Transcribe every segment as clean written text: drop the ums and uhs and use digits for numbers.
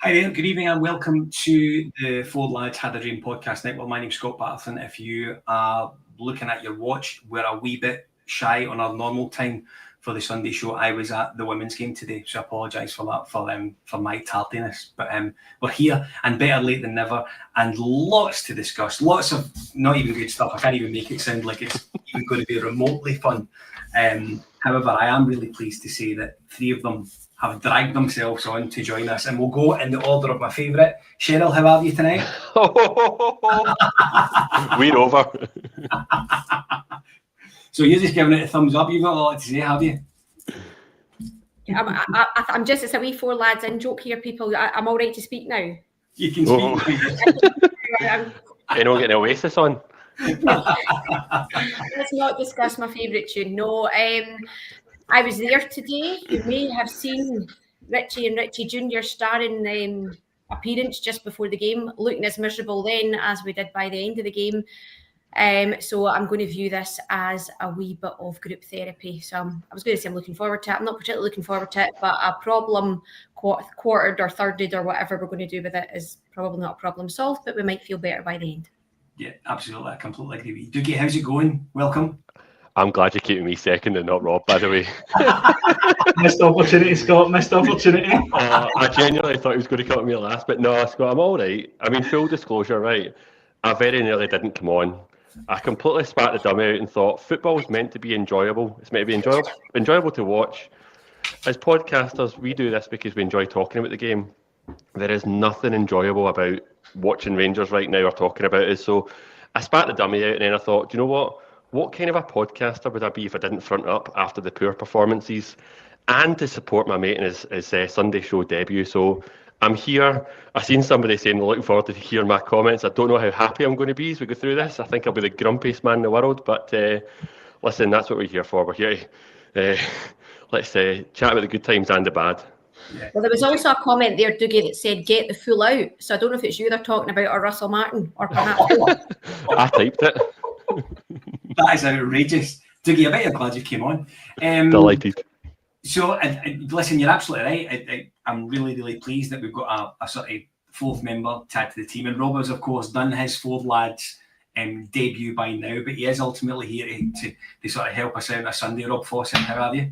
Hi there, good evening and welcome to the Four Lads Had a Dream podcast network. My name's Scott Patterson. If you are looking at your watch, we're a wee bit shy on our normal time for the Sunday show. I was at the women's game today, so I apologise for that, for my tardiness. But we're here and better late than never, and lots to discuss. Lots of not even good stuff. I can't even make it sound like it's even going to be remotely fun. However, I am really pleased to say that three of them have dragged themselves on to join us, and we'll go in the order of my favourite. Sheryl, how are you tonight? We're over. So you're just giving it a thumbs up. You've got a lot to say, have you? I'm just, it's a wee four lads in joke here, people. I'm all right to speak now. You can speak. You're not getting Oasis on. Let's not discuss my favourite tune. No, I was there today. You may have seen Richie and Richie Jr. starring appearance just before the game, looking as miserable then as we did by the end of the game. So I'm going to view this as a wee bit of group therapy. So I was going to say I'm looking forward to it. I'm not particularly looking forward to it, but a problem quartered or thirded or whatever we're going to do with it is probably not a problem solved, but we might feel better by the end. Yeah, absolutely. I completely agree with you. Dougie, how's it going? Welcome. I'm glad you're keeping me second and not Rob, by the way. Missed opportunity, Scott. Missed opportunity. I genuinely thought he was going to cut me last, but no, Scott, I'm all right. I mean, full disclosure, right? I very nearly didn't come on. I completely spat the dummy out and thought football is meant to be enjoyable. It's meant to be enjoyable to watch. As podcasters, we do this because we enjoy talking about the game. There is nothing enjoyable about watching Rangers right now or talking about it. So I spat the dummy out and then I thought, do you know what? What kind of a podcaster would I be if I didn't front up after the poor performances and to support my mate in his Sunday show debut? So I'm here. I've seen somebody saying they're looking forward to hearing my comments. I don't know how happy I'm going to be as we go through this. I think I'll be the grumpiest man in the world. But listen, that's what we're here for. We're here. Let's chat about the good times and the bad. Yeah. Well, there was also a comment there, Dougie, that said, get the full out. So I don't know if it's you they're talking about or Russell Martin or perhaps... I typed it. That is outrageous. Dougie, I bet you're glad you came on. Delighted. So, listen, you're absolutely right. I'm really, really pleased that we've got a sort of fourth member to add to the team. And Rob has, of course, done his Four Lads debut by now, but he is ultimately here to sort of help us out on a Sunday. Rob Fawcett, how are you?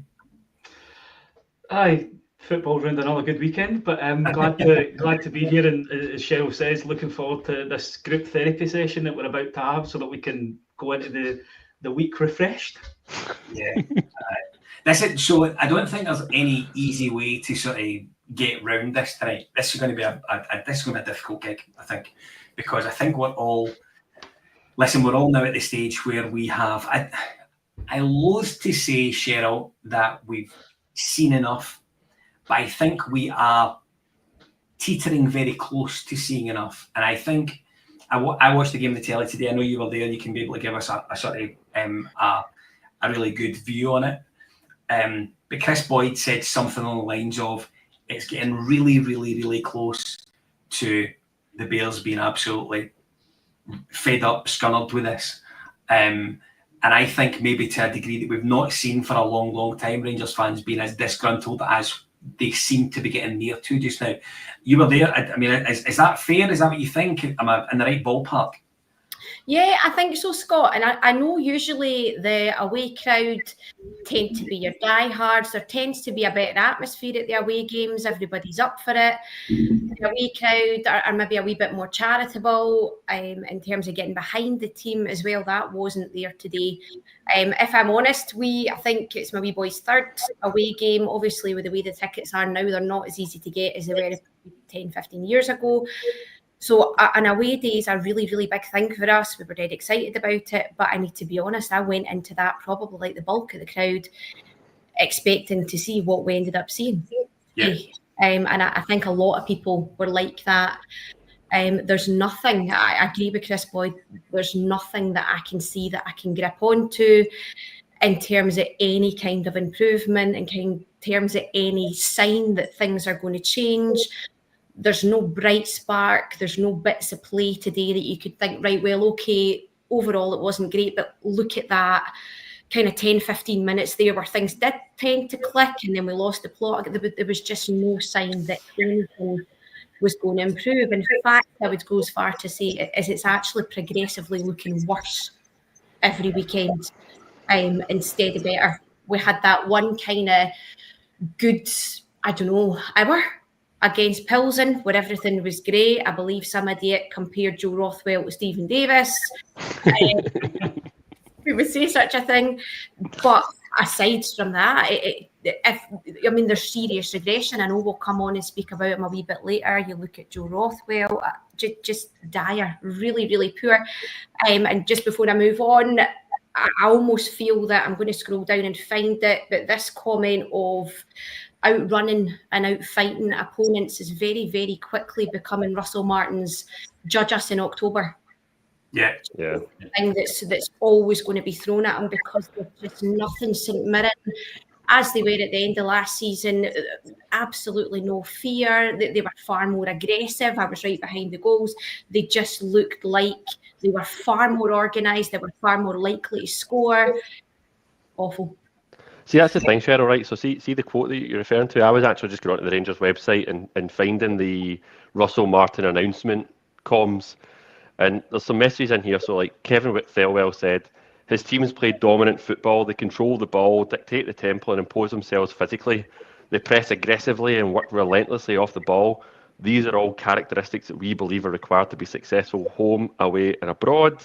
Aye, football round another good weekend, but I'm glad to be here. And as Sheryl says, looking forward to this group therapy session that we're about to have, so that we can go into the week refreshed. Yeah. That's it. So I don't think there's any easy way to sort of get round this tonight. This is going to be a difficult gig, I think, because I think we're all now at the stage where we have. I loathe to say, Sheryl, that we've seen enough, but I think we are teetering very close to seeing enough. And I think I watched the game on the telly today. I know you were there. You can be able to give us a sort of a really good view on it. But Chris Boyd said something along the lines of, it's getting really, really, really close to the Bears being absolutely fed up, scunnered with this. And I think maybe to a degree that we've not seen for a long, long time, Rangers fans being as disgruntled as they seem to be getting near to just now. You were there. I mean, is that fair? Is that what you think? Am I in the right ballpark? Yeah, I think so, Scott. And I know usually the away crowd tend to be your diehards. There tends to be a better atmosphere at the away games. Everybody's up for it. The away crowd are maybe a wee bit more charitable in terms of getting behind the team as well. That wasn't there today. If I'm honest, I think it's my wee boy's third away game. Obviously, with the way the tickets are now, they're not as easy to get as they were 10, 15 years ago. So an away day is a really, really big thing for us. We were dead excited about it. But I need to be honest, I went into that probably like the bulk of the crowd expecting to see what we ended up seeing. Yeah. And I think a lot of people were like that. There's nothing, I agree with Chris Boyd, there's nothing that I can see that I can grip onto in terms of any kind of improvement, in terms of any sign that things are going to change. There's no bright spark. There's no bits of play today that you could think, right, well, okay, overall it wasn't great, but look at that kind of 10, 15 minutes there where things did tend to click and then we lost the plot. There was just no sign that anything was going to improve. In fact, I would go as far to say it's actually progressively looking worse every weekend instead of better. We had that one kind of good, hour against Pilsen where everything was great. I believe some idiot compared Joe Rothwell to Stephen Davis. We would say such a thing. But aside from that, there's serious regression. I know we'll come on and speak about him a wee bit later. You look at Joe Rothwell, just dire, really, really poor. And just before I move on, I almost feel that I'm going to scroll down and find it, but this comment of outrunning and outfighting opponents is very, very quickly becoming Russell Martin's judge us in October. Yeah. Thing that's always going to be thrown at him because there's just nothing St Mirren, as they were at the end of last season, absolutely no fear. They were far more aggressive. I was right behind the goals. They just looked like they were far more organised. They were far more likely to score. Awful. See, that's the thing, Sheryl, right? So see the quote that you're referring to? I was actually just going onto the Rangers website and finding the Russell Martin announcement comms. And there's some messages in here. So like Kevin Thelwell said, his teams play dominant football. They control the ball, dictate the tempo and impose themselves physically. They press aggressively and work relentlessly off the ball. These are all characteristics that we believe are required to be successful home, away and abroad.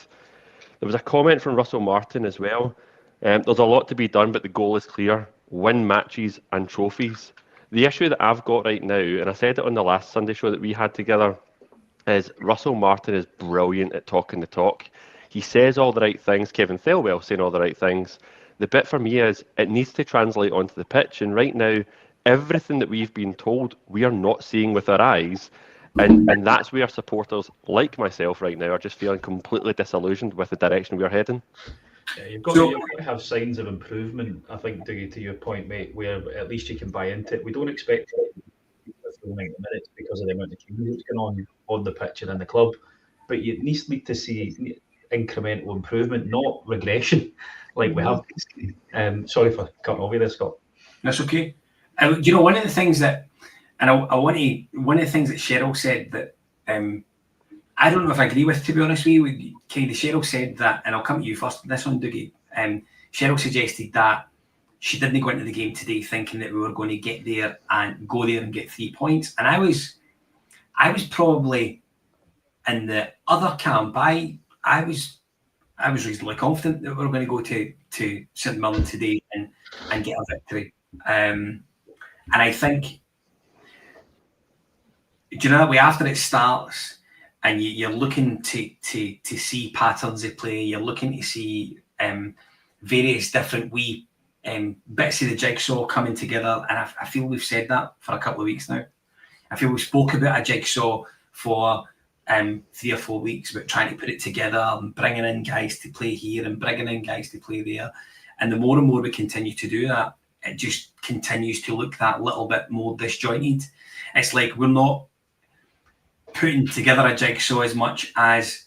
There was a comment from Russell Martin as well. There's a lot to be done, but the goal is clear. Win matches and trophies. The issue that I've got right now, and I said it on the last Sunday show that we had together, is Russell Martin is brilliant at talking the talk. He says all the right things. Kevin Thelwell saying all the right things. The bit for me is it needs to translate onto the pitch. And right now, everything that we've been told, we are not seeing with our eyes. And that's where supporters like myself right now are just feeling completely disillusioned with the direction we are heading. Yeah, you've got to have signs of improvement, I think, Dougie, to your point, mate, where at least you can buy into it. We don't expect it for 90 minutes because of the amount of changes that's going on the pitch and in the club. But you need to see incremental improvement, not regression, like we have. Sorry for cutting over there, Scott. That's okay. One of the things that, and one of the things that Sheryl said that I don't know if I agree with, to be honest with you. Kind of Sheryl said that, and I'll come to you first on this one, Dougie. Sheryl suggested that she didn't go into the game today thinking that we were going to get there and go there and get 3 points. And I was probably in the other camp. I was reasonably confident that we were going to go to St Mirren today and get a victory. And I think, that way after it starts and you're looking to see patterns of play, you're looking to see various different wee bits of the jigsaw coming together, and I feel we've said that for a couple of weeks now. I feel we spoke about a jigsaw for 3 or 4 weeks about trying to put it together and bringing in guys to play here and bringing in guys to play there. And the more and more we continue to do that, it just continues to look that little bit more disjointed. It's like we're not putting together a jigsaw as much as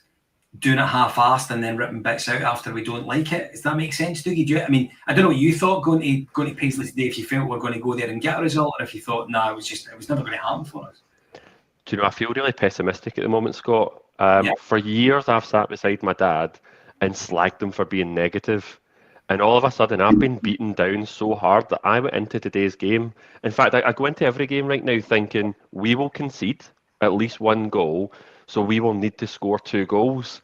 doing it half-assed and then ripping bits out after we don't like it. Does that make sense, Dougie? I don't know what you thought going to Paisley today, if you felt we're going to go there and get a result, or if you thought, it was never going to happen for us. Do you know, I feel really pessimistic at the moment, Scott. For years, I've sat beside my dad and slagged him for being negative. And all of a sudden, I've been beaten down so hard that I went into today's game. In fact, I go into every game right now thinking we will concede at least 1 goal, so we will need to score 2 goals.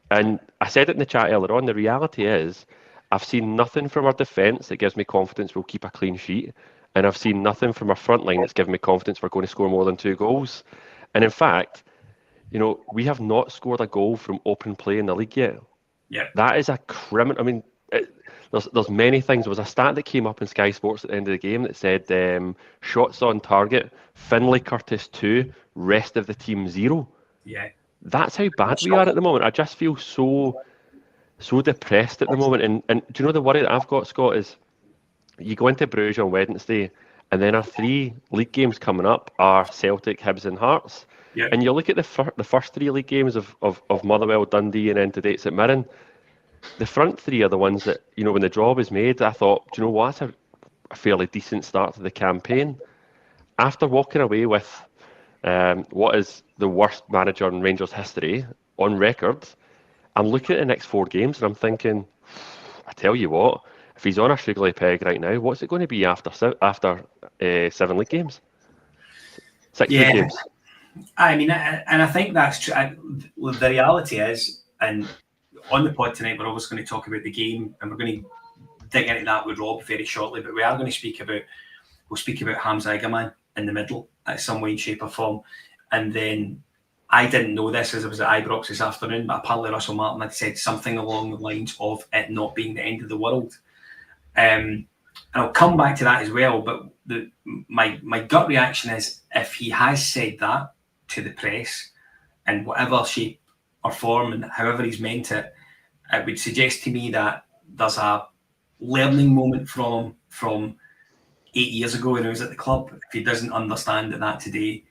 And I said it in the chat earlier on, the reality is I've seen nothing from our defence that gives me confidence we'll keep a clean sheet. And I've seen nothing from our front line that's given me confidence we're going to score more than 2 goals. And in fact, we have not scored a goal from open play in the league yet. Yeah, that is a criminal. There's many things. There was a stat that came up in Sky Sports at the end of the game that said shots on target, Finlay Curtis 2, rest of the team 0. Yeah, that's how bad we are at the moment. I just feel so depressed at the moment. And do you know the worry that I've got, Scott, is you go into Bruges on Wednesday, and then our 3 league games coming up are Celtic, Hibs and Hearts. Yeah. And you look at the first 3 league games of Motherwell, Dundee and then today at St Mirren. The front 3 are the ones that, when the draw was made, I thought, do you know what, that's a fairly decent start to the campaign. After walking away with What is the worst manager in Rangers history on record? I'm looking at the next 4 games and I'm thinking, I tell you what, if he's on a sugary peg right now, what's it going to be after 7 league games? 6 league games. I mean, and I think that's true. The reality is, and on the pod tonight, we're always going to talk about the game, and we're going to dig into that with Rob very shortly. But we are going to speak about Hamza in the middle at some way, shape, or form. And then I didn't know this as I was at Ibrox this afternoon, but apparently Russell Martin had said something along the lines of it not being the end of the world. And I'll come back to that as well. But my gut reaction is, if he has said that to the press in whatever shape or form and however he's meant it, it would suggest to me that there's a learning moment from 8 years ago when he was at the club. If he doesn't understand that today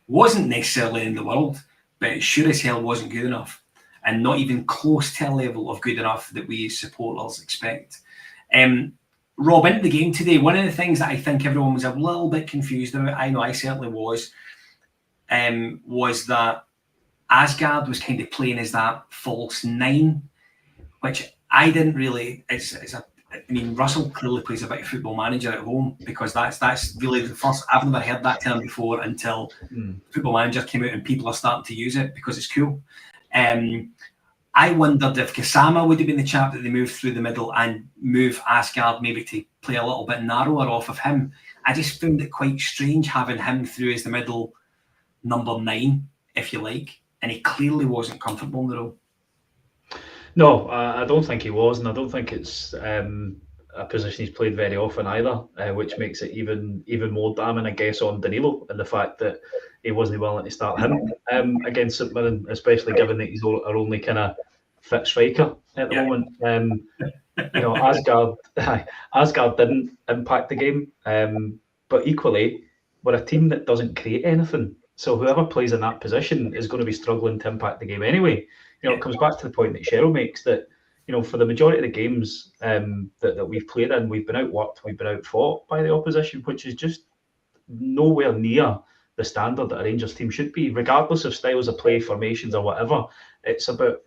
wasn't necessarily in the world, but it sure as hell wasn't good enough, and not even close to a level of good enough that we as supporters expect. Rob, into the game today, one of the things that I think everyone was a little bit confused about, I know I certainly was that Asgard was kind of playing as that false 9, which I didn't really. Russell clearly plays a bit of Football Manager at home, because that's really the first. I've never heard that term before until Football Manager came out and people are starting to use it because it's cool. I wondered if Gassama would have been the chap that they moved through the middle and move Asgard maybe to play a little bit narrower off of him. I just found it quite strange having him through as the middle number 9, if you like, and he clearly wasn't comfortable in the role. No, I don't think he was, and I don't think it's a position he's played very often either, which makes it even more damning, I guess, on Danilo, and the fact that he wasn't willing to start him against St Mirren, especially given that he's our only kind of fit striker at the moment. Asgard didn't impact the game, but equally, we're a team that doesn't create anything. So whoever plays in that position is going to be struggling to impact the game anyway. It comes back to the point that Sheryl makes that, for the majority of the games that we've played in, we've been outworked, we've been outfought by the opposition, which is just nowhere near the standard that a Rangers team should be, regardless of styles of play, formations or whatever. It's about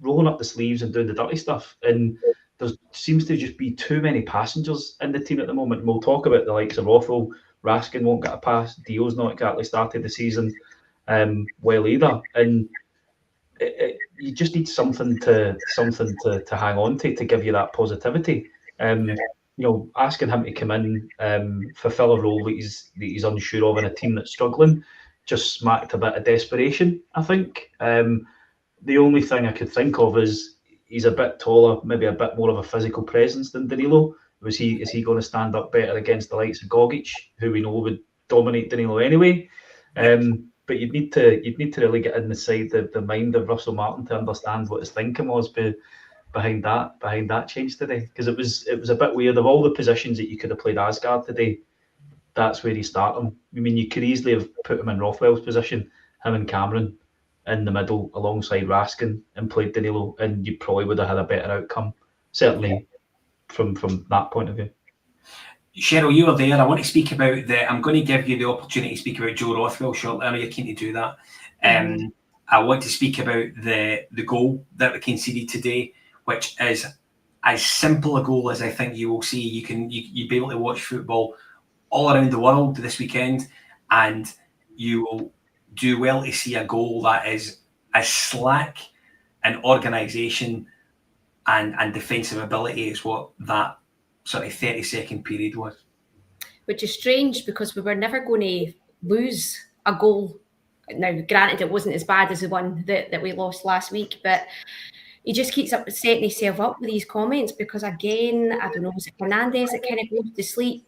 rolling up the sleeves and doing the dirty stuff. And there seems to just be too many passengers in the team at the moment. And we'll talk about the likes of Rothwell. Raskin won't get a pass. Dio's not exactly started the season well either. And you just need something to hang on to give you that positivity. Asking him to come in, fulfill a role that he's unsure of in a team that's struggling, just smacked a bit of desperation, I think. The only thing I could think of is he's a bit taller, maybe a bit more of a physical presence than Danilo. Is he going to stand up better against the likes of Gogic, who we know would dominate Danilo anyway? But you'd need to really get inside the mind of Russell Martin to understand what his thinking was behind that change today, because it was a bit weird. Of all the positions that you could have played Asgard today, that's where you start him. I mean, you could easily have put him in Rothwell's position, him and Cameron in the middle alongside Raskin, and played Danilo, and you probably would have had a better outcome, certainly from that point of view. Sheryl, you were there. I want to speak about I'm going to give you the opportunity to speak about Joe Rothwell shortly. I know you're keen to do that. I want to speak about the goal that we conceded today, which is as simple a goal as I think you will see. You'll be able to watch football all around the world this weekend, and you will do well to see a goal that is as slack an organisation and defensive ability as what that sort of 30-second period was. Which is strange, because we were never going to lose a goal. Now, granted, it wasn't as bad as the one that we lost last week, but he just keeps setting himself up with these comments, because again, I don't know, was it Fernandes that kind of goes to sleep?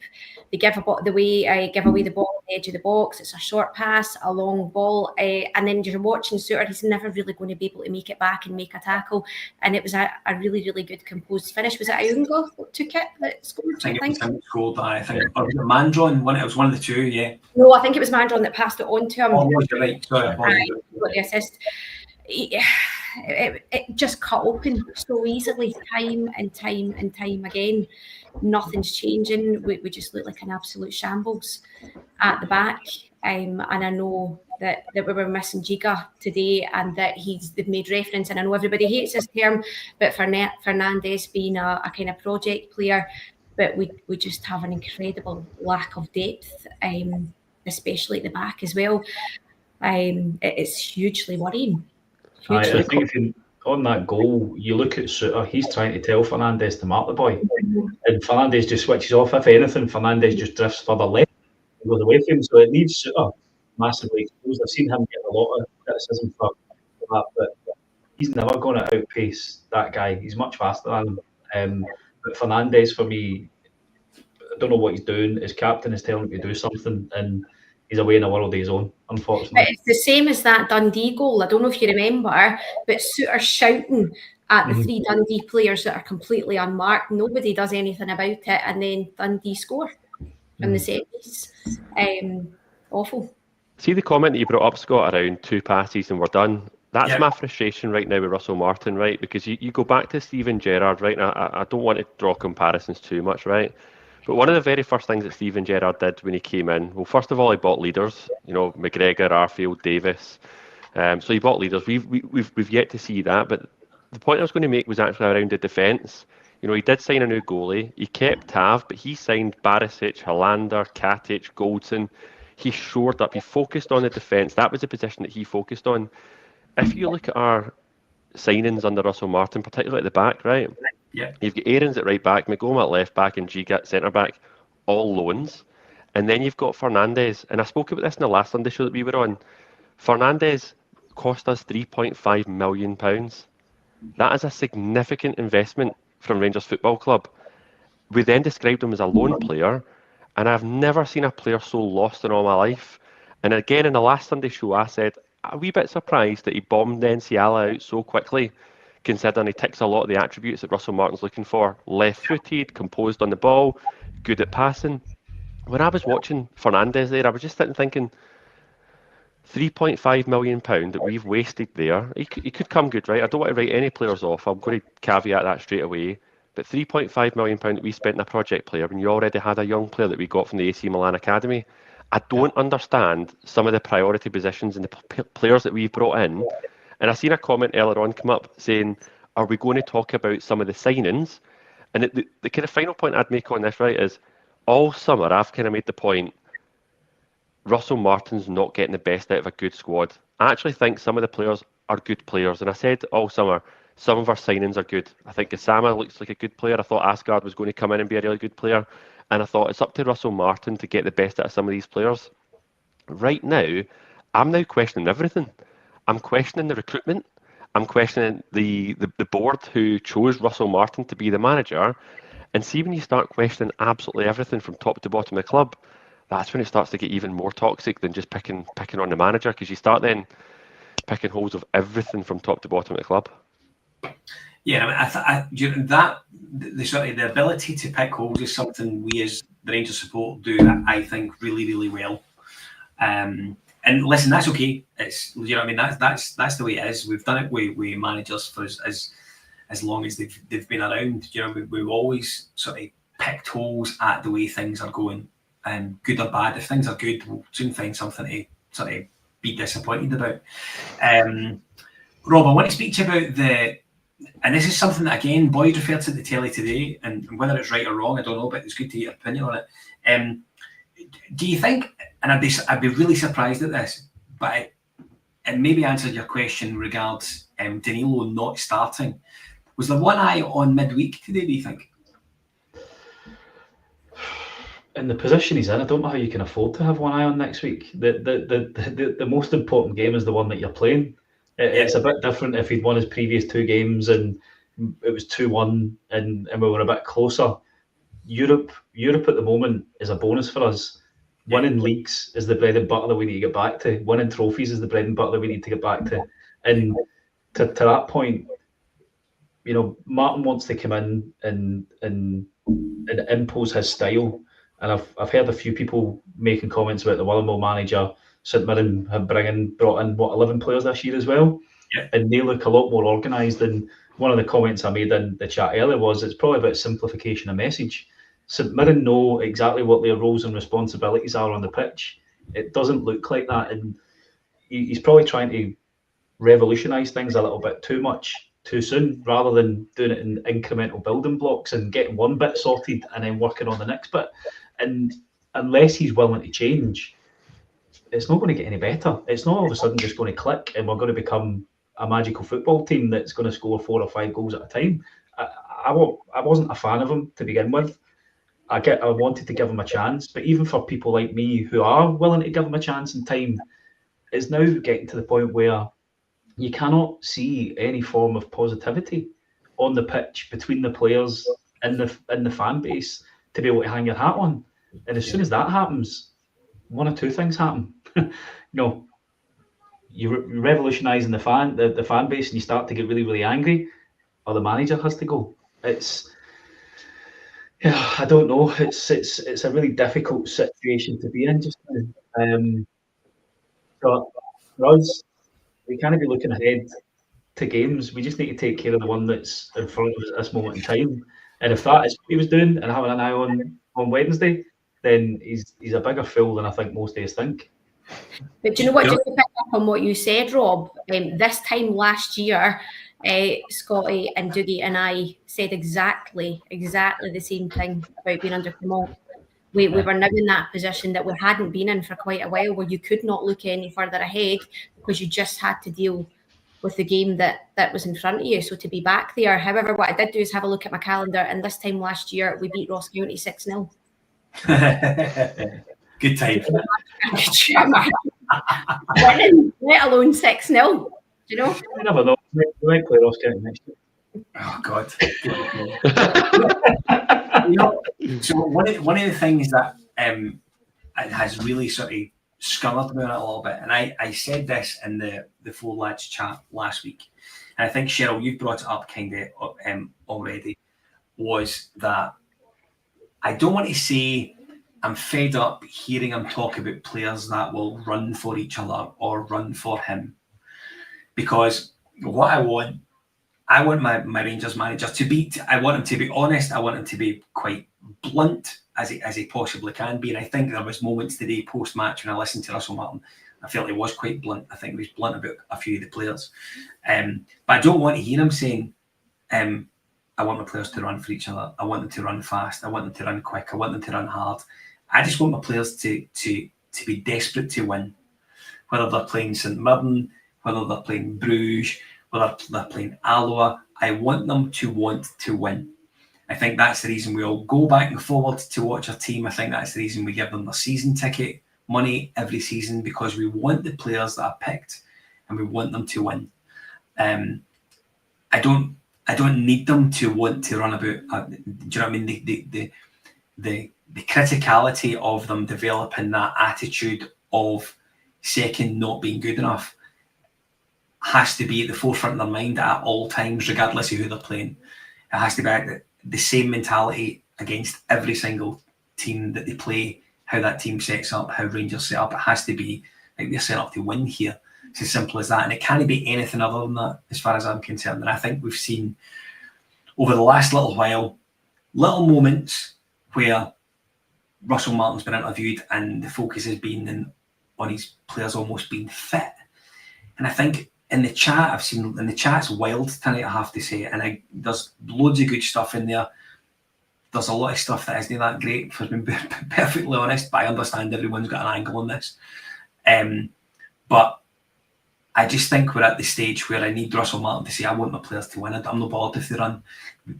They give away the ball on the edge of the box. It's a short pass, a long ball, and then you're watching Suter. He's never really going to be able to make it back and make a tackle. And it was a really, really good composed finish. Was it Ayungo that took it that scored? I think it was him that scored. I think, or was it Mandron? It was one of the two. Yeah. No, I think it was Mandron that passed it on to him. Oh, you're right. Sorry, the assist. it just cut open so easily, time and time and time again. Nothing's changing. We just look like an absolute shambles at the back. And I know that we were missing Giga today, and that they've made reference, and I know everybody hates this term, but Fernandez being a kind of project player, but we just have an incredible lack of depth, especially at the back as well. It's hugely worrying. I think on that goal, you look at Suter, he's trying to tell Fernandez to mark the boy, and Fernandez just switches off. If anything, Fernandez just drifts further left and goes away from him, so it leaves Suter massively exposed. I've seen him get a lot of criticism for that, but he's never going to outpace that guy. He's much faster than him. But Fernandez, for me, I don't know what he's doing. His captain is telling him to do something, and he's away in a world of his own, unfortunately. But it's the same as that Dundee goal. I don't know if you remember, but Suter shouting at the three Dundee players that are completely unmarked. Nobody does anything about it, and then Dundee score from the set piece. Awful. See the comment that you brought up, Scott, around 2 passes and we're done? That's my frustration right now with Russell Martin, right? Because you go back to Steven Gerrard, right? And I don't want to draw comparisons too much, right? But one of the very first things that Steven Gerrard did when he came in, well, first of all, he bought leaders, McGregor, Arfield, Davis. So he bought leaders. We've yet to see that. But the point I was going to make was actually around the defence. He did sign a new goalie. He kept Tav, but he signed Barisic, Hollander, Katic, Goldson. He shored up. He focused on the defence. That was the position that he focused on. If you look at our signings under Russell Martin, particularly at the back, right? Yeah. You've got Aarons at right back, McGoma at left back, and Giga at centre back, all loans. And then you've got Fernandez. And I spoke about this in the last Sunday show that we were on. Fernandez cost us £3.5 million. That is a significant investment from Rangers Football Club. We then described him as a loan player, and I've never seen a player so lost in all my life. And again, in the last Sunday show, I said, a wee bit surprised that he bombed Enciala out so quickly, considering he ticks a lot of the attributes that Russell Martin's looking for. Left-footed, composed on the ball, good at passing. When I was watching Fernandez there, I was just sitting thinking, £3.5 million that we've wasted there. He could come good, right? I don't want to write any players off. I'm going to caveat that straight away. But £3.5 million that we spent on a project player when you already had a young player that we got from the AC Milan Academy. I don't understand some of the priority positions and the players that we've brought in. And I seen a comment earlier on come up saying, are we going to talk about some of the signings? And the kind of final point I'd make on this, right, is all summer I've kind of made the point, Russell Martin's not getting the best out of a good squad. I actually think some of the players are good players. And I said all summer, some of our signings are good. I think Gassama looks like a good player. I thought Asgard was going to come in and be a really good player. And I thought it's up to Russell Martin to get the best out of some of these players. Right now, I'm now questioning everything. I'm questioning the recruitment. I'm questioning the board who chose Russell Martin to be the manager. And see, when you start questioning absolutely everything from top to bottom of the club, that's when it starts to get even more toxic than just picking on the manager, because you start then picking holes of everything from top to bottom of the club. Yeah, I mean, the ability to pick holes is something we as the Rangers support do, I think, really, really well. And listen, that's okay. It's I mean, that's the way it is. We've done it with managers for as long as they've been around. We've always sort of picked holes at the way things are going, good or bad. If things are good, we'll soon find something to sort of be disappointed about. Rob, I want to speak to you about and this is something that, again, Boyd referred to the telly today, and whether it's right or wrong, I don't know, but it's good to get your opinion on it. Do you think, and I'd be really surprised at this, but it maybe answered your question regards Danilo not starting. Was there one eye on midweek today, do you think? In the position he's in, I don't know how you can afford to have one eye on next week. The most important game is the one that you're playing. It's a bit different if he'd won his previous 2 games and it was 2-1 and we were a bit closer. Europe at the moment is a bonus for us. Winning leagues is the bread and butter that we need to get back to. Winning trophies is the bread and butter that we need to get back to. And to that point, Martin wants to come in and impose his style. And I've heard a few people making comments about the Willenville manager. St Mirren have brought in 11 players this year as well. and they look a lot more organised. And one of the comments I made in the chat earlier was it's probably about simplification of message. St Mirren know exactly what their roles and responsibilities are on the pitch. It doesn't look like that, and he's probably trying to revolutionise things a little bit too much too soon, rather than doing it in incremental building blocks and getting one bit sorted and then working on the next bit. And unless he's willing to change, it's not going to get any better. It's not all of a sudden just going to click and we're going to become a magical football team that's going to score 4 or 5 goals at a time. I wasn't a fan of him to begin with. I wanted to give him a chance, but even for people like me who are willing to give him a chance in time, it's now getting to the point where you cannot see any form of positivity on the pitch between the players and the fan base to be able to hang your hat on. And as soon as that happens, one or two things happen. You're revolutionising the fan base, and you start to get really, really angry, or the manager has to go. I don't know. It's a really difficult situation to be in just now. So for us, we can't be looking ahead to games. We just need to take care of the one that's in front of us at this moment in time. And if that is what he was doing and having an eye on Wednesday, then he's a bigger fool than I think most of us think. But do you know what? Just to pick up on what you said, Rob, this time last year, Scotty and Dougie and I said exactly the same thing about being under Clement. We were now in that position that we hadn't been in for quite a while, where you could not look any further ahead because you just had to deal with the game that was in front of you. So to be back there, however, what I did do is have a look at my calendar, and this time last year we beat Ross County 6-0. Good time. Let alone 6-0. Do you know? I never know. We might play Ross County next year. Oh God. So one of the things that has really sort of scurred me on it a little bit, and I said this in the Four Lads chat last week, and I think Sheryl, you've brought it up kind of already, was that I don't want to say I'm fed up hearing him talk about players that will run for each other or run for him, because what I want my Rangers manager to be. I want him to be honest. I want him to be quite blunt as he possibly can be. And I think there was moments today post match when I listened to Russell Martin, I felt he was quite blunt. I think he was blunt about a few of the players. But I don't want to hear him saying, I want my players to run for each other. I want them to run fast. I want them to run quick. I want them to run hard. I just want my players to be desperate to win, whether they're playing St Mirren, whether they're playing Bruges, whether they're playing Alloa. I want them to want to win. I think that's the reason we all go back and forward to watch our team. I think that's the reason we give them their season ticket money every season, because we want the players that are picked and we want them to win. I don't need them to want to run about. Do you know what I mean? The criticality of them developing that attitude of second not being good enough has to be at the forefront of their mind at all times, regardless of who they're playing. It has to be the same mentality against every single team that they play, how that team sets up, how Rangers set up. It has to be like they're set up to win here. It's as simple as that. And it can't be anything other than that, as far as I'm concerned. And I think we've seen over the last little while, little moments where Russell Martin's been interviewed and the focus has been on his players almost being fit. And I think in the chat, I've seen in the chat's wild tonight, I have to say, and there's loads of good stuff in there. There's a lot of stuff that isn't that great, for being perfectly honest, but I understand everyone's got an angle on this. But I just think we're at the stage where I need Russell Martin to say, I want my players to win. I'm not bothered if they run.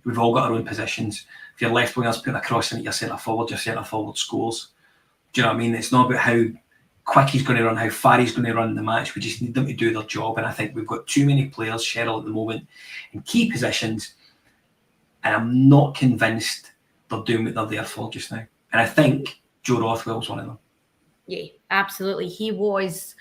We've all got our own positions. If your left winger's putting a cross in at your centre forward scores. Do you know what I mean? It's not about how quick he's going to run, how far he's going to run in the match. We just need them to do their job. And I think we've got too many players, Sheryl, at the moment, in key positions. And I'm not convinced they're doing what they're there for just now. And I think Joe Rothwell's one of them. Yeah, absolutely. He was...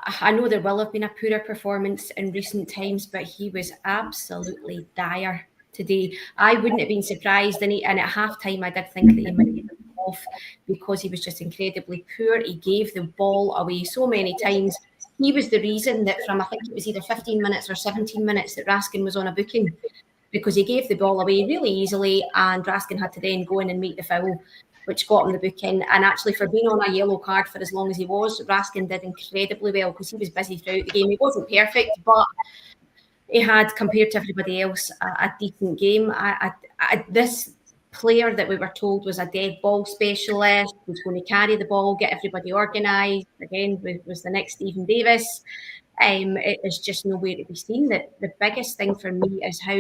I know there will have been a poorer performance in recent times, but he was absolutely dire today. I wouldn't have been surprised. And at half-time, I did think that he might have been off because he was just incredibly poor. He gave the ball away so many times. he was the reason that from, I think it was either 15 minutes or 17 minutes that Raskin was on a booking, because he gave the ball away really easily and Raskin had to then go in and make the foul, which got him the booking. And actually, for being on a yellow card for as long as he was, Raskin did incredibly well because he was busy throughout the game. He wasn't perfect, but he had, compared to everybody else, a decent game. This player that we were told was a dead ball specialist, was going to carry the ball, get everybody organised, again, was the next Stephen Davis. It is just nowhere to be seen. That the biggest thing for me is how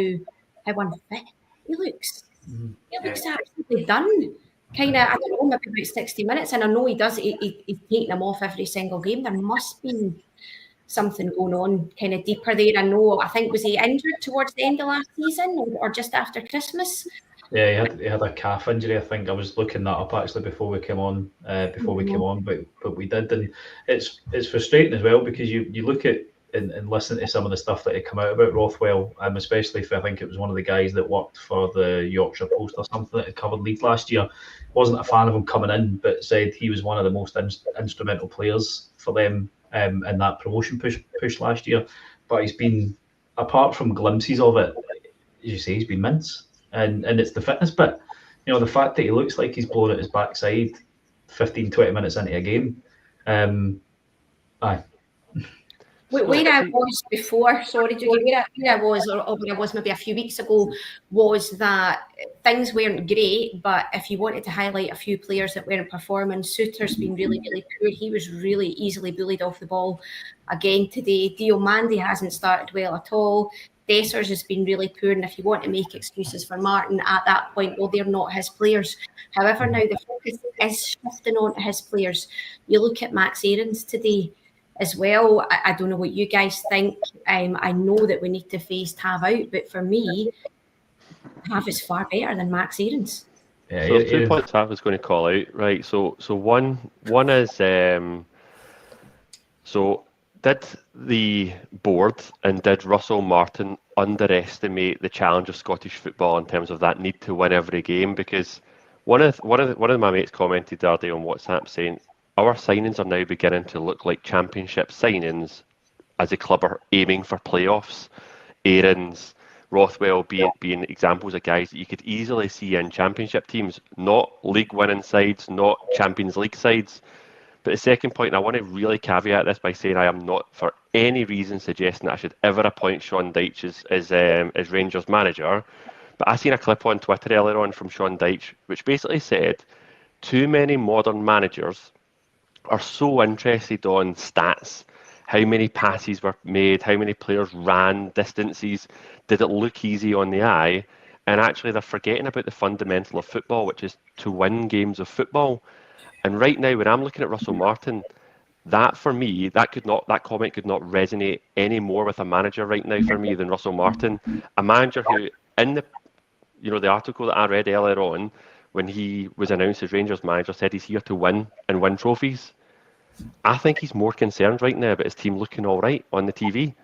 unfit he looks. He looks absolutely done. Kind of, I don't know, maybe about 60 minutes. And I know he does, he's taking them off every single game. There must be something going on kind of deeper there. I think, was he injured towards the end of last season or just after Christmas? Yeah, he had a calf injury. I think I was looking that up actually before we came on. But we did, and it's frustrating as well because you look at and listen to some of the stuff that had come out about Rothwell, especially if I think it was one of the guys that worked for the Yorkshire Post or something that had covered Leeds last year. Wasn't a fan of him coming in, but said he was one of the most instrumental players for them in that promotion push last year. But he's been, apart from glimpses of it, as you say, he's been mince. And it's the fitness bit. You know, the fact that he looks like he's blown out his backside 15, 20 minutes into a game. Where I was before, sorry, Dougie, where I was, or where I was maybe a few weeks ago, was that things weren't great, but if you wanted to highlight a few players that weren't performing, Suter's been really, really poor. He was really easily bullied off the ball again today. Diomande hasn't started well at all. Dessers has been really poor, and if you want to make excuses for Martin at that point, well, they're not his players. However, now the focus is shifting on to his players. You look at Max Aarons today as well. I don't know what you guys think. I know that we need to phase Tav out, but for me, Tav is far better than Max Aarons. Yeah, so 2 points Tav is going to call out, right? So one is so did the board and did Russell Martin underestimate the challenge of Scottish football in terms of that need to win every game? Because one of my mates commented the other day on WhatsApp saying our signings are now beginning to look like championship signings as a club are aiming for playoffs. Aarons, Rothwell being examples of guys that you could easily see in championship teams, not league winning sides, not Champions League sides. But the second point, I want to really caveat this by saying I am not for any reason suggesting that I should ever appoint Sean Dyche as Rangers manager. But I seen a clip on Twitter earlier on from Sean Dyche, which basically said too many modern managers are so interested on stats, how many passes were made, how many players ran, distances, did it look easy on the eye? And actually they're forgetting about the fundamental of football, which is to win games of football. And right now, when I'm looking at Russell Martin, that for me, that comment could not resonate any more with a manager right now for me than Russell Martin, a manager who, in the article that I read earlier on, when he was announced as Rangers manager, said he's here to win and win trophies. I think he's more concerned right now about his team looking all right on the TV,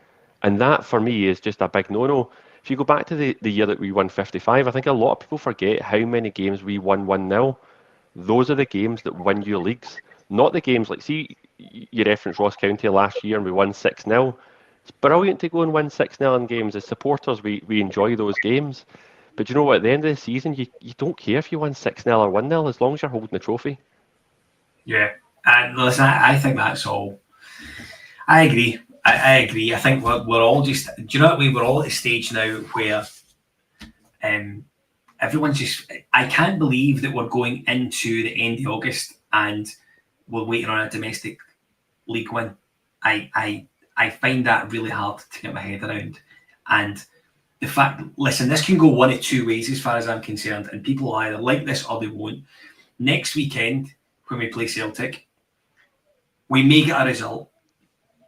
and that for me is just a big no-no. If you go back to the year that we won 55, I think a lot of people forget how many games we won 1-0. Those are the games that win you leagues, not the games like, see, you referenced Ross County last year and we won 6-0. It's brilliant to go and win 6-0 in games. As supporters, we enjoy those games. But you know what, at the end of the season, you don't care if you win 6-0 or 1-0 as long as you're holding the trophy. Yeah, and listen, I think that's all. I agree. I agree. I think we're all just, do you know what, we're all at a stage now where everyone's just, I can't believe that we're going into the end of August and we're waiting on a domestic league win. I find that really hard to get my head around. And the fact, listen, this can go one of two ways as far as I'm concerned, and people will either like this or they won't. Next weekend, when we play Celtic, we may get a result,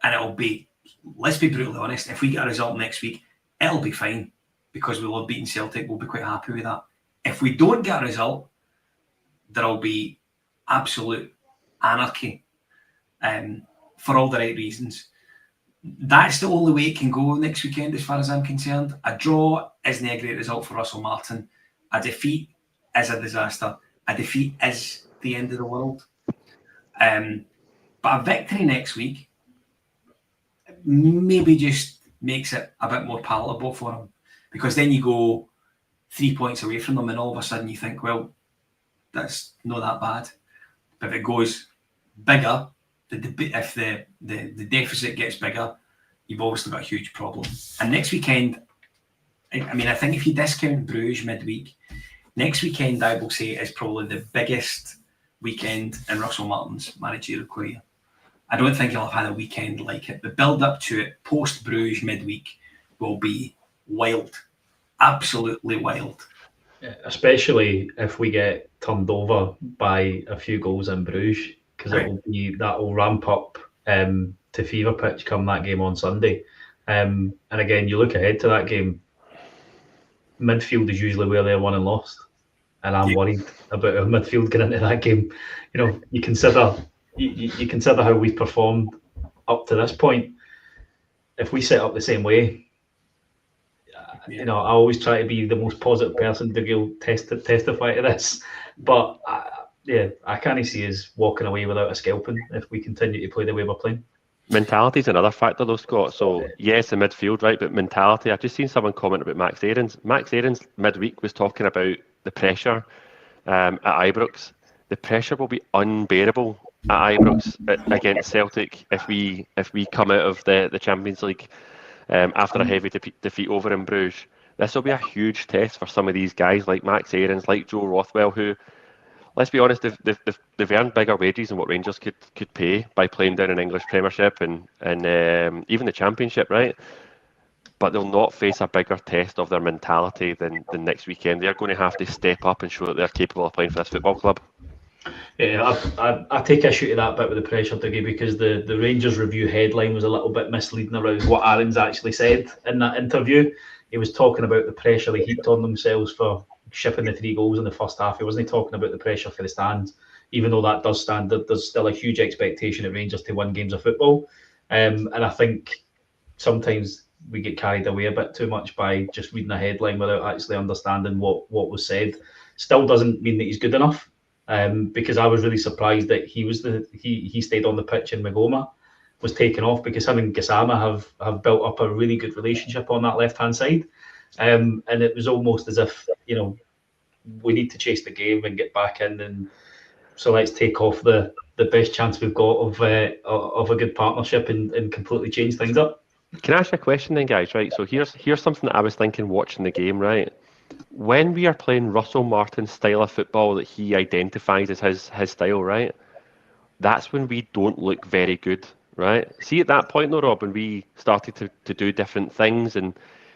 and it'll be, let's be brutally honest, if we get a result next week, it'll be fine because we'll have beaten Celtic. We'll be quite happy with that. If we don't get a result, there'll be absolute anarchy for all the right reasons. That's the only way it can go next weekend as far as I'm concerned. A draw isn't a great result for Russell Martin. A defeat is a disaster. A defeat is the end of the world. But a victory next week maybe just makes it a bit more palatable for them, because then you go 3 points away from them and all of a sudden you think, well, that's not that bad. But if it goes bigger, if the deficit gets bigger, you've obviously got a huge problem. And next weekend, I mean, I think if you discount Bruges midweek, next weekend I will say is probably the biggest weekend in Russell Martin's managerial career. I don't think he'll have had a weekend like it. The build up to it post Bruges midweek will be wild, absolutely wild. Yeah, especially if we get turned over by a few goals in Bruges, because that will ramp up to fever pitch come that game on Sunday. And again, you look ahead to that game. Midfield is usually where they're won and lost, and I'm worried about our midfield going into that game. You know, you consider how we've performed up to this point. If we set up the same way, you know, I always try to be the most positive person to testify to this, but I can't see us walking away without a scalping if we continue to play the way we're playing. Mentality is another factor though, Scott. So yes, the midfield, right, but mentality. I've just seen someone comment about Max Aarons. Max Aarons midweek was talking about the pressure at Ibrox. The pressure will be unbearable at Ibrox against Celtic if we come out of the Champions League after a heavy defeat over in Bruges. This will be a huge test for some of these guys like Max Aarons, like Joe Rothwell, who, let's be honest, they've earned bigger wages than what Rangers could pay by playing down in English Premiership and even the Championship, right? But they'll not face a bigger test of their mentality than next weekend. They're going to have to step up and show that they're capable of playing for this football club. Yeah, I take issue to that bit with the pressure, Dougie, because the Rangers Review headline was a little bit misleading around what Aarons actually said in that interview. He was talking about the pressure they heaped on themselves for shipping the 3 goals in the first half. He wasn't talking about the pressure for the stands, even though that does stand. There's still a huge expectation at Rangers to win games of football. And I think sometimes we get carried away a bit too much by just reading a headline without actually understanding what was said. Still doesn't mean that he's good enough. Because I was really surprised that he stayed on the pitch and Magoma was taken off, because him and Gassama have built up a really good relationship on that left-hand side. And it was almost as if, you know, we need to chase the game and get back in, and so let's take off the best chance we've got of a good partnership and completely change things up. Can I ask you a question then, guys? Right, so here's something that I was thinking watching the game, right? When we are playing Russell Martin's style of football that he identifies as his style, right? That's when we don't look very good, right? See, at that point though, Rob, when we started to do different things and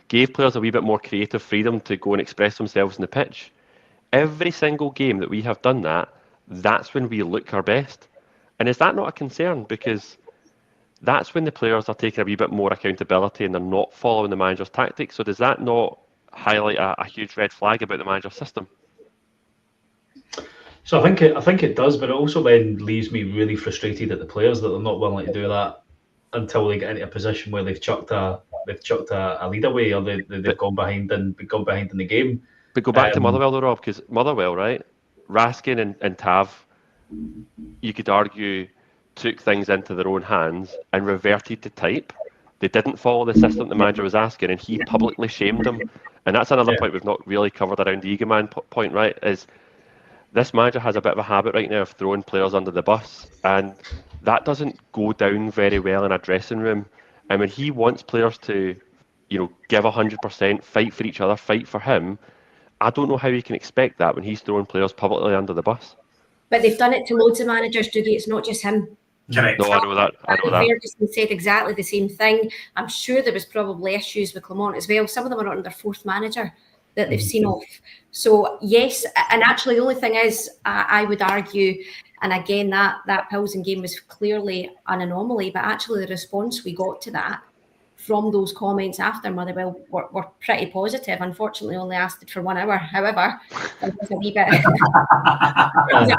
gave players a wee bit more creative freedom to go and express themselves in the pitch, every single game that we have done that's when we look our best. And is that not a concern? Because that's when the players are taking a wee bit more accountability and they're not following the manager's tactics. So does that not highlight a huge red flag about the manager's system? So I think it does, but it also then leaves me really frustrated at the players that they're not willing to do that until they get into a position where they've chucked a lead away, or they've gone behind in the game. But go back to Motherwell though, Rob, because Motherwell, right? Raskin and Tav, you could argue, took things into their own hands and reverted to type. They didn't follow the system the manager was asking, and he publicly shamed them. And that's another point we've not really covered around the Eagleman point, right? Is this manager has a bit of a habit right now of throwing players under the bus, and that doesn't go down very well in a dressing room. And when he wants players to, you know, give 100%, fight for each other, fight for him, I don't know how you can expect that when he's throwing players publicly under the bus. But they've done it to loads of managers, Dougie. It's not just him. Correct. No, I know that. Ferguson said exactly the same thing. I'm sure there was probably issues with Clement as well. Some of them are on their 4th manager that they've seen off. So yes, and actually the only thing is, I would argue, and again that Pilsen game was clearly an anomaly, but actually the response we got to that from those comments after Motherwell were pretty positive. Unfortunately, only lasted for 1 hour. However, it was a wee bit. It was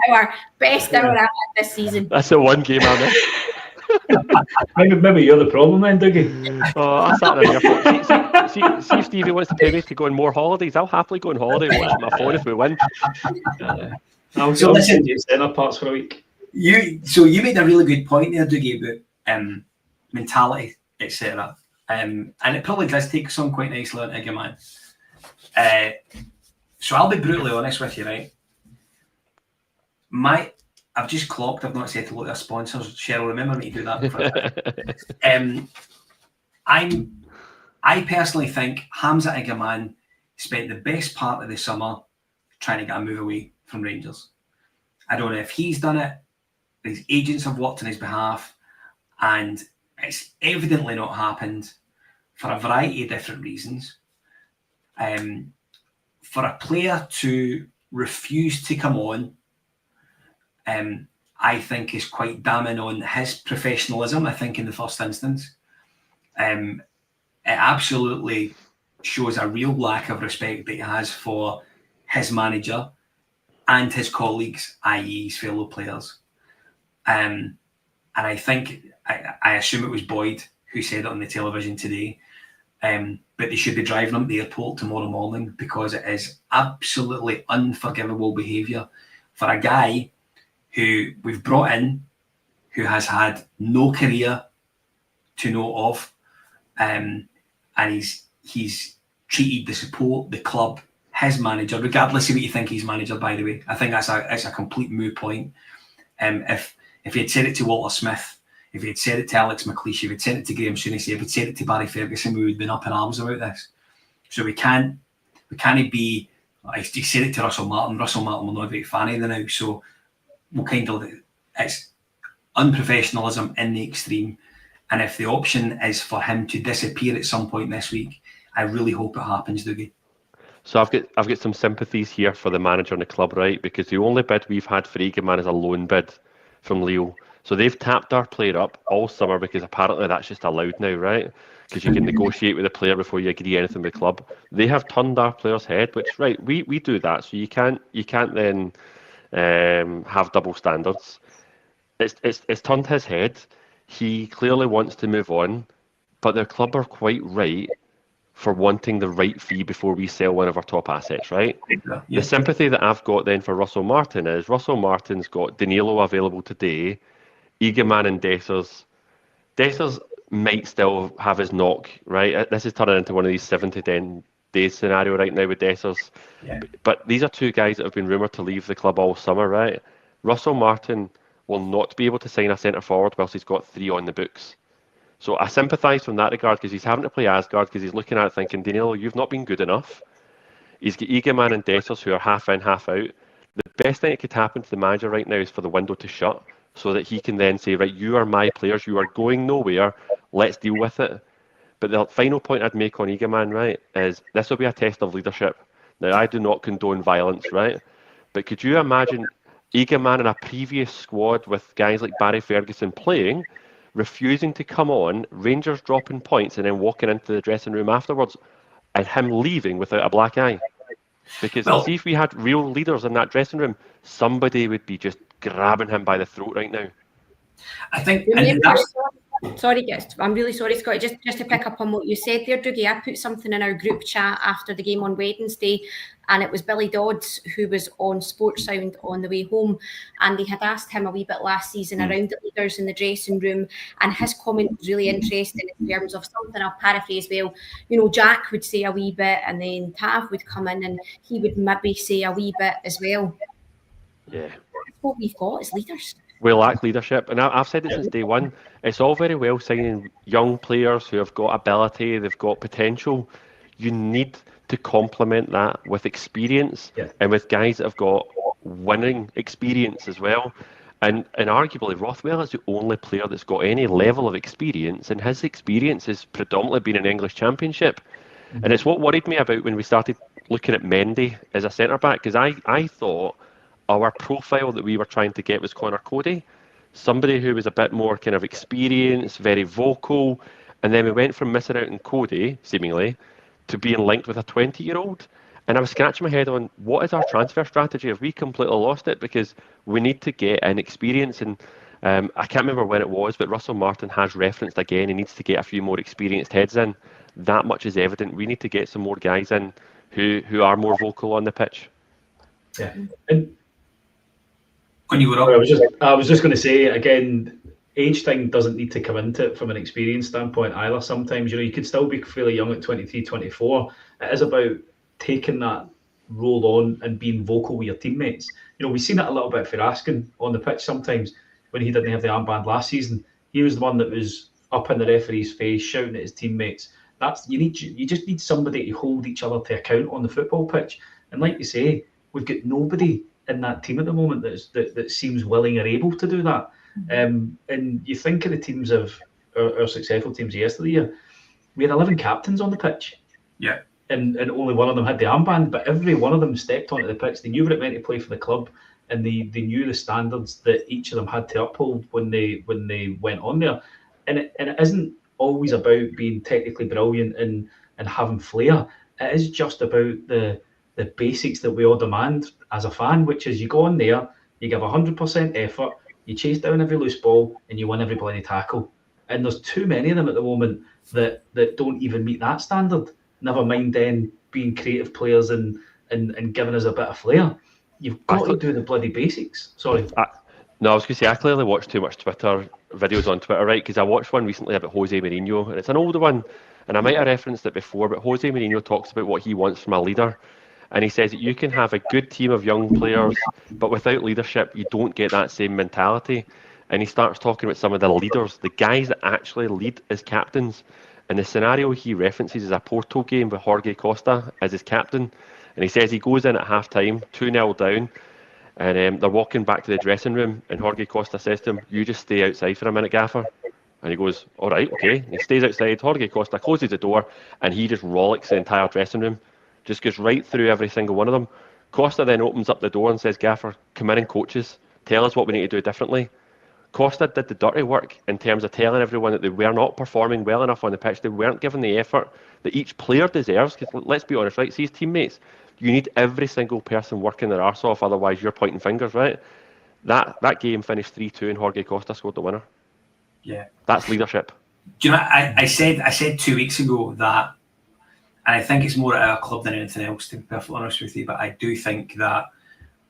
our best hour I've had this season. That's the one game I missed. Maybe you're the problem then, Dougie. Oh, I sat there. See if Stevie wants to pay me to go on more holidays. I'll happily go on holiday and watch my phone if we win. So listen, centre parts for a week. You made a really good point there, Dougie, about mentality, etc. And it probably does take some quite nicely on Iggy, so I'll be brutally honest with you, right? I've just clocked. I've not said to look at our sponsors. Sheryl, remember me to do that before. I personally think Hamza Iggy spent the best part of the summer trying to get a move away from Rangers. I don't know if he's done it. His agents have worked on his behalf, and it's evidently not happened for a variety of different reasons. For a player to refuse to come on, I think is quite damning on his professionalism, I think, in the first instance. It absolutely shows a real lack of respect that he has for his manager and his colleagues, i.e. his fellow players. And I think, I assume it was Boyd who said it on the television today, but they should be driving him to the airport tomorrow morning, because it is absolutely unforgivable behaviour for a guy who we've brought in, who has had no career to know of, and he's treated the support, the club, his manager, regardless of what you think he's manager, by the way. I think it's a complete moot point. If he had said it to Walter Smith, if he had said it to Alex McLeish, if he had said it to Graham Sounessy, if he had said it to Barry Ferguson, we would have been up in arms about this. So we can't be. He said it to Russell Martin. Russell Martin will not be a fan of the now. So it's unprofessionalism in the extreme. And if the option is for him to disappear at some point this week, I really hope it happens, Dougie. So I've got some sympathies here for the manager and the club, right? Because the only bid we've had for Iggy is a loan bid from Lille. So they've tapped our player up all summer, because apparently that's just allowed now, right? Because you can negotiate with the player before you agree anything with the club. They have turned our player's head, which, right, we do that. So you can't then have double standards. It's turned his head. He clearly wants to move on, but the club are quite right for wanting the right fee before we sell one of our top assets, right? Yeah. The sympathy that I've got then for Russell Martin is Russell Martin's got Danilo available today, Iggy and Dessers. Dessers might still have his knock, right? This is turning into one of these 7 to 10 days scenario right now with Dessers. Yeah. But these are two guys that have been rumoured to leave the club all summer, right? Russell Martin will not be able to sign a centre forward whilst he's got 3 on the books. So I sympathise from that regard, because he's having to play Asgard, because he's looking at it thinking, Danilo, you've not been good enough. He's got Iggy and Dessers who are half in, half out. The best thing that could happen to the manager right now is for the window to shut, so that he can then say, right, you are my players, you are going nowhere, let's deal with it. But the final point I'd make on Iggy, right, is this will be a test of leadership. Now, I do not condone violence, right? But could you imagine Iggy in a previous squad with guys like Barry Ferguson playing, refusing to come on, Rangers dropping points, and then walking into the dressing room afterwards, and him leaving without a black eye? Because see, if we had real leaders in that dressing room, somebody would be just grabbing him by the throat right now. I think, Sorry, guest. I'm really sorry, Scott. Just to pick up on what you said there, Dougie, I put something in our group chat after the game on Wednesday, and it was Billy Dodds who was on Sports Sound on the way home, and they had asked him a wee bit last season around the leaders in the dressing room, and his comment was really interesting in terms of something I'll paraphrase. Well, you know, Jack would say a wee bit, and then Tav would come in, and he would maybe say a wee bit as well. Yeah. That's what we've got as leaders. We lack leadership, and I've said it since day one. It's all very well signing young players who have got ability, they've got potential. You need to complement that with experience, and with guys that have got winning experience as well. And arguably, Rothwell is the only player that's got any level of experience, and his experience has predominantly been in English Championship. And it's what worried me about when we started looking at Mendy as a centre-back, because I thought our profile that we were trying to get was Connor Cody, somebody who was a bit more kind of experienced, very vocal, and then we went from missing out on Cody, seemingly, to being linked with a 20-year-old. And I was scratching my head on, what is our transfer strategy? Have we completely lost it? Because we need to get an experience, and I can't remember when it was, but Russell Martin has referenced again, he needs to get a few more experienced heads in. That much is evident. We need to get some more guys in who are more vocal on the pitch. Yeah. And when you were up, I was just going to say again, age thing doesn't need to come into it from an experience standpoint either. Sometimes, you could still be fairly young at 23, 24. It is about taking that role on and being vocal with your teammates. We've seen it a little bit for Askin on the pitch sometimes when he didn't have the armband last season. He was the one that was up in the referee's face, shouting at his teammates. You just need somebody to hold each other to account on the football pitch. And like you say, we've got nobody in that team at the moment that seems willing or able to do that. And you think of the teams of our successful teams yesterday, we had 11 captains on the pitch. Yeah. And only one of them had the armband, but every one of them stepped onto the pitch. They knew what it meant to play for the club, and they knew the standards that each of them had to uphold when they went on there. And it isn't always about being technically brilliant and having flair. It is just about the basics that we all demand as a fan, which is you go on there, you give 100% effort, you chase down every loose ball, and you win every bloody tackle. And there's too many of them at the moment that don't even meet that standard. Never mind then being creative players and giving us a bit of flair. You've got to do the bloody basics. Sorry. No, I was going to say, I clearly watch too much Twitter videos on Twitter, right? Because I watched one recently about Jose Mourinho, and it's an older one, and I might have referenced it before, but Jose Mourinho talks about what he wants from a leader. And he says that you can have a good team of young players, but without leadership, you don't get that same mentality. And he starts talking about some of the leaders, the guys that actually lead as captains. And the scenario he references is a Porto game with Jorge Costa as his captain. And he says he goes in at half-time, 2-0 down, and they're walking back to the dressing room, and Jorge Costa says to him, "You just stay outside for a minute, Gaffer." And he goes, "All right, okay." And he stays outside. Jorge Costa closes the door, and he just rollicks the entire dressing room. Just goes right through every single one of them. Costa then opens up the door and says, "Gaffer, come in and coach us. Tell us what we need to do differently." Costa did the dirty work in terms of telling everyone that they were not performing well enough on the pitch. They weren't given the effort that each player deserves. Because let's be honest, right? See his teammates. You need every single person working their arse off, otherwise you're pointing fingers, right? That game finished 3-2 and Jorge Costa scored the winner. Yeah. That's leadership. Do you know, I said 2 weeks ago that, and I think it's more at our club than anything else, to be perfectly honest with you, but I do think that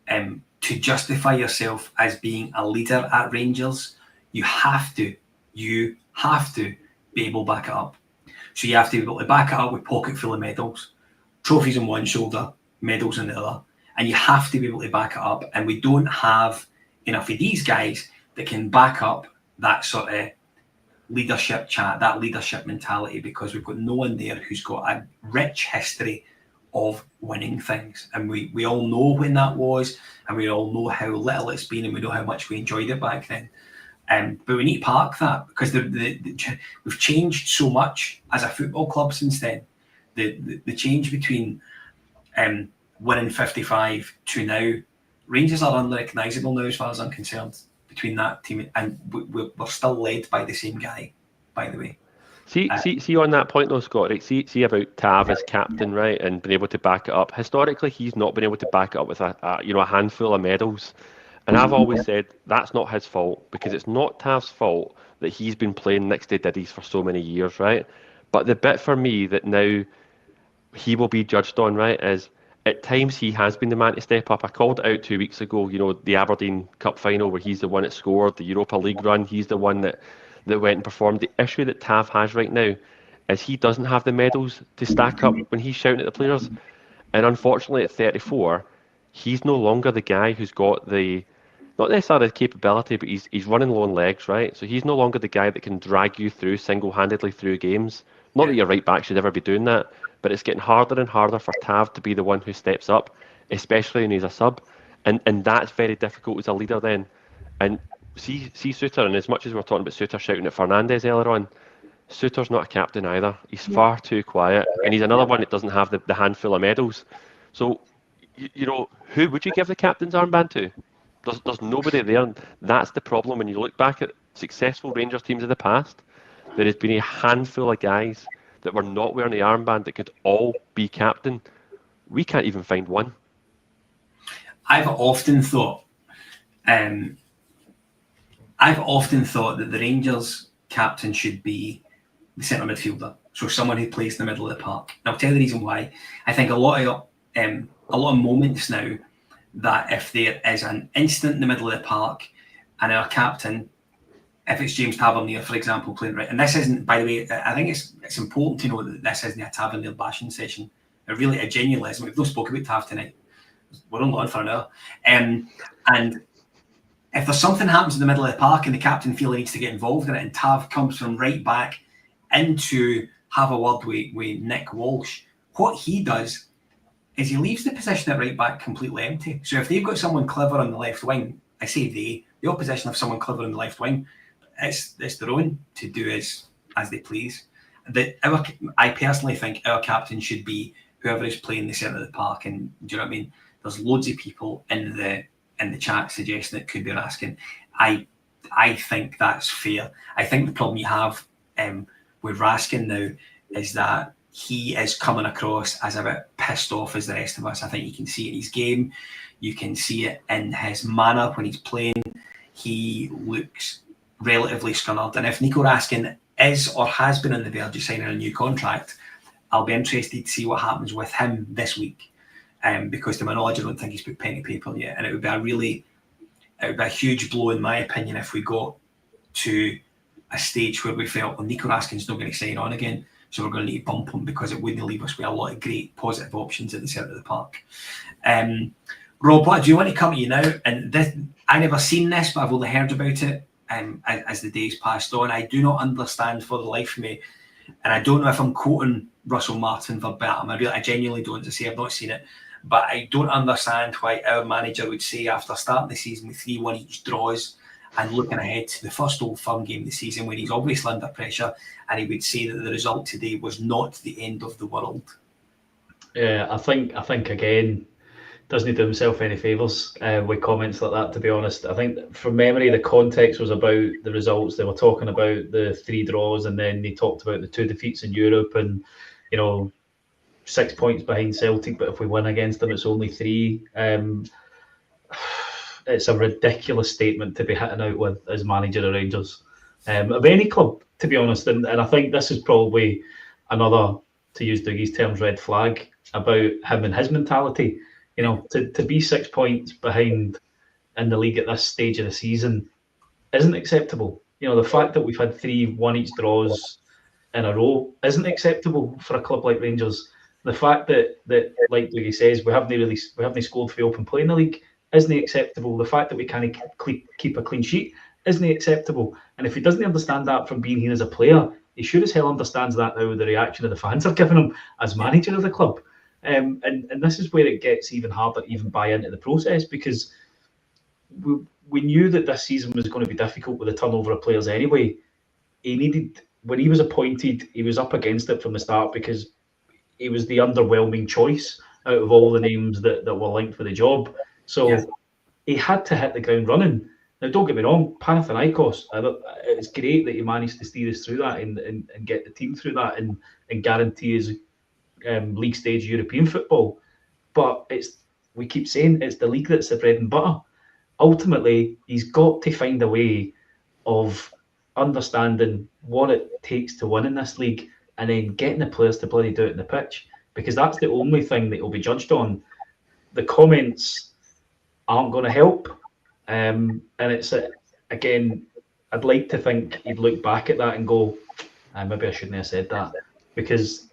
to justify yourself as being a leader at Rangers, you have to be able to back it up. So you have to be able to back it up with pocket full of medals, trophies on one shoulder, medals on the other, and you have to be able to back it up. And we don't have enough of these guys that can back up that sort of leadership chat, that leadership mentality, because we've got no one there who's got a rich history of winning things. And we all know when that was, and we all know how little it's been, and we know how much we enjoyed it back then. But we need to park that, because we've changed so much as a football club since then. The change between winning 55 to now, Rangers are unrecognisable now as far as I'm concerned, between that team, and we're still led by the same guy, by the way. See on that point though, Scott, right? See about Tav as captain, right, and being able to back it up. Historically, he's not been able to back it up with a handful of medals. And I've always said that's not his fault, because it's not Tav's fault that he's been playing next to Diddy's for so many years, right? But the bit for me that now he will be judged on, right, is at times he has been the man to step up. I called it out 2 weeks ago, the Aberdeen Cup final where he's the one that scored, the Europa League run, he's the one that went and performed. The issue that Tav has right now is he doesn't have the medals to stack up when he's shouting at the players. And unfortunately at 34, he's no longer the guy who's got the, not necessarily the capability, but he's running low on legs, right? So he's no longer the guy that can drag you through single-handedly through games. Not that your right back should ever be doing that, but it's getting harder and harder for Tav to be the one who steps up, especially when he's a sub. And that's very difficult as a leader then. And see Suter, and as much as we're talking about Suter shouting at Fernandes earlier on, Suter's not a captain either. He's far too quiet, and he's another one that doesn't have the handful of medals. So, who would you give the captain's armband to? There's nobody there. That's the problem when you look back at successful Rangers teams of the past. There has been a handful of guys that were not wearing the armband that could all be captain. We can't even find one. I've often thought that the Rangers captain should be the centre midfielder, so someone who plays in the middle of the park. And I'll tell you the reason why. I think a lot of moments now that if there is an incident in the middle of the park and our captain if it's James Tavernier, for example, playing right, and this isn't, by the way, I think it's important to know that this isn't a Tavernier bashing session. It genuinely isn't. We've not spoken about Tav tonight. We're only on for an hour. And if there's something happens in the middle of the park and the captain feels he needs to get involved in it, and Tav comes from right back in to have a word with Nick Walsh, what he does is he leaves the position at right back completely empty. So if they've got someone clever on the left wing, I say the opposition have someone clever on the left wing, it's their own to do as they please. I personally think our captain should be whoever is playing the centre of the park. And do you know what I mean? There's loads of people in the chat suggesting it could be Raskin. I think that's fair. I think the problem you have with Raskin now is that he is coming across as a bit pissed off as the rest of us. I think you can see it in his game. You can see it in his manner when he's playing. He looks relatively scunnered. And if Nico Raskin is or has been on the verge of signing a new contract, I'll be interested to see what happens with him this week. Because to my knowledge, I don't think he's put pen to paper yet. And it would be a huge blow, in my opinion, if we got to a stage where we felt, well, Nico Raskin's not going to sign on again, so we're going to need to bump him because it wouldn't leave us with a lot of great positive options at the centre of the park. Rob, what do you want to come to you now? And this, I never seen this, but I've only heard about it as the days passed on. I do not understand for the life of me, and I don't know if I'm quoting Russell Martin verbatim. I genuinely don't, to say I've not seen it, but I don't understand why our manager would say, after starting the season with 3-1 each draws and looking ahead to the first Old Firm game of the season when he's obviously under pressure, and he would say that the result today was not the end of the world. Yeah, I think again, doesn't do himself any favours with comments like that, to be honest. I think from memory, the context was about the results. They were talking about the 3 draws, and then they talked about the 2 defeats in Europe, and 6 points behind Celtic, but if we win against them, it's only 3. It's a ridiculous statement to be hitting out with as manager of Rangers, of any club, to be honest. And I think this is probably another, to use Dougie's terms, red flag about him and his mentality. To be 6 points behind in the league at this stage of the season isn't acceptable. The fact that we've had 3-1 each draws in a row isn't acceptable for a club like Rangers. The fact that like Dougie says, we haven't scored for the open play in the league isn't acceptable. The fact that we can't keep a clean sheet isn't acceptable. And if he doesn't understand that from being here as a player, he sure as hell understands that now with the reaction of the fans are giving him as manager of the club. And this is where it gets even harder to even buy into the process, because we knew that this season was going to be difficult with the turnover of players anyway. When he was appointed, he was up against it from the start because he was the underwhelming choice out of all the names that were linked with the job. So he had to hit the ground running. Now, don't get me wrong, Panathinaikos, it's great that he managed to steer us through that and get the team through that and guarantee his league stage European football. But we keep saying it's the league that's the bread and butter. Ultimately, he's got to find a way of understanding what it takes to win in this league and then getting the players to bloody do it in the pitch, because that's the only thing that he'll be judged on. The comments aren't going to help. And it's, again, I'd like to think he'd look back at that and go, maybe I shouldn't have said that, because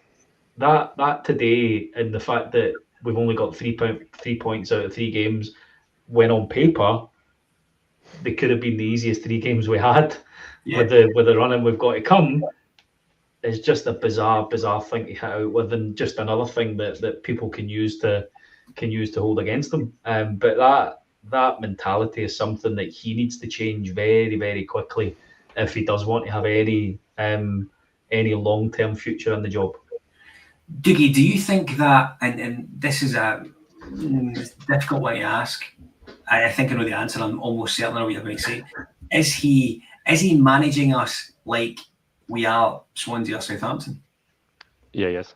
that today, and the fact that we've only got 3 points out of 3 games, when on paper they could have been the easiest 3 games we had with the running we've got to come, is just a bizarre thing to hit out with, and just another thing that people can use to hold against them. But that mentality is something that he needs to change very, very quickly if he does want to have any long-term future in the job. Dougie, do you think that, and this is a difficult one to ask, I think I know the answer, I'm almost certain I know what you're going to say. Is he managing us like we are Swansea or Southampton? Yeah, yes.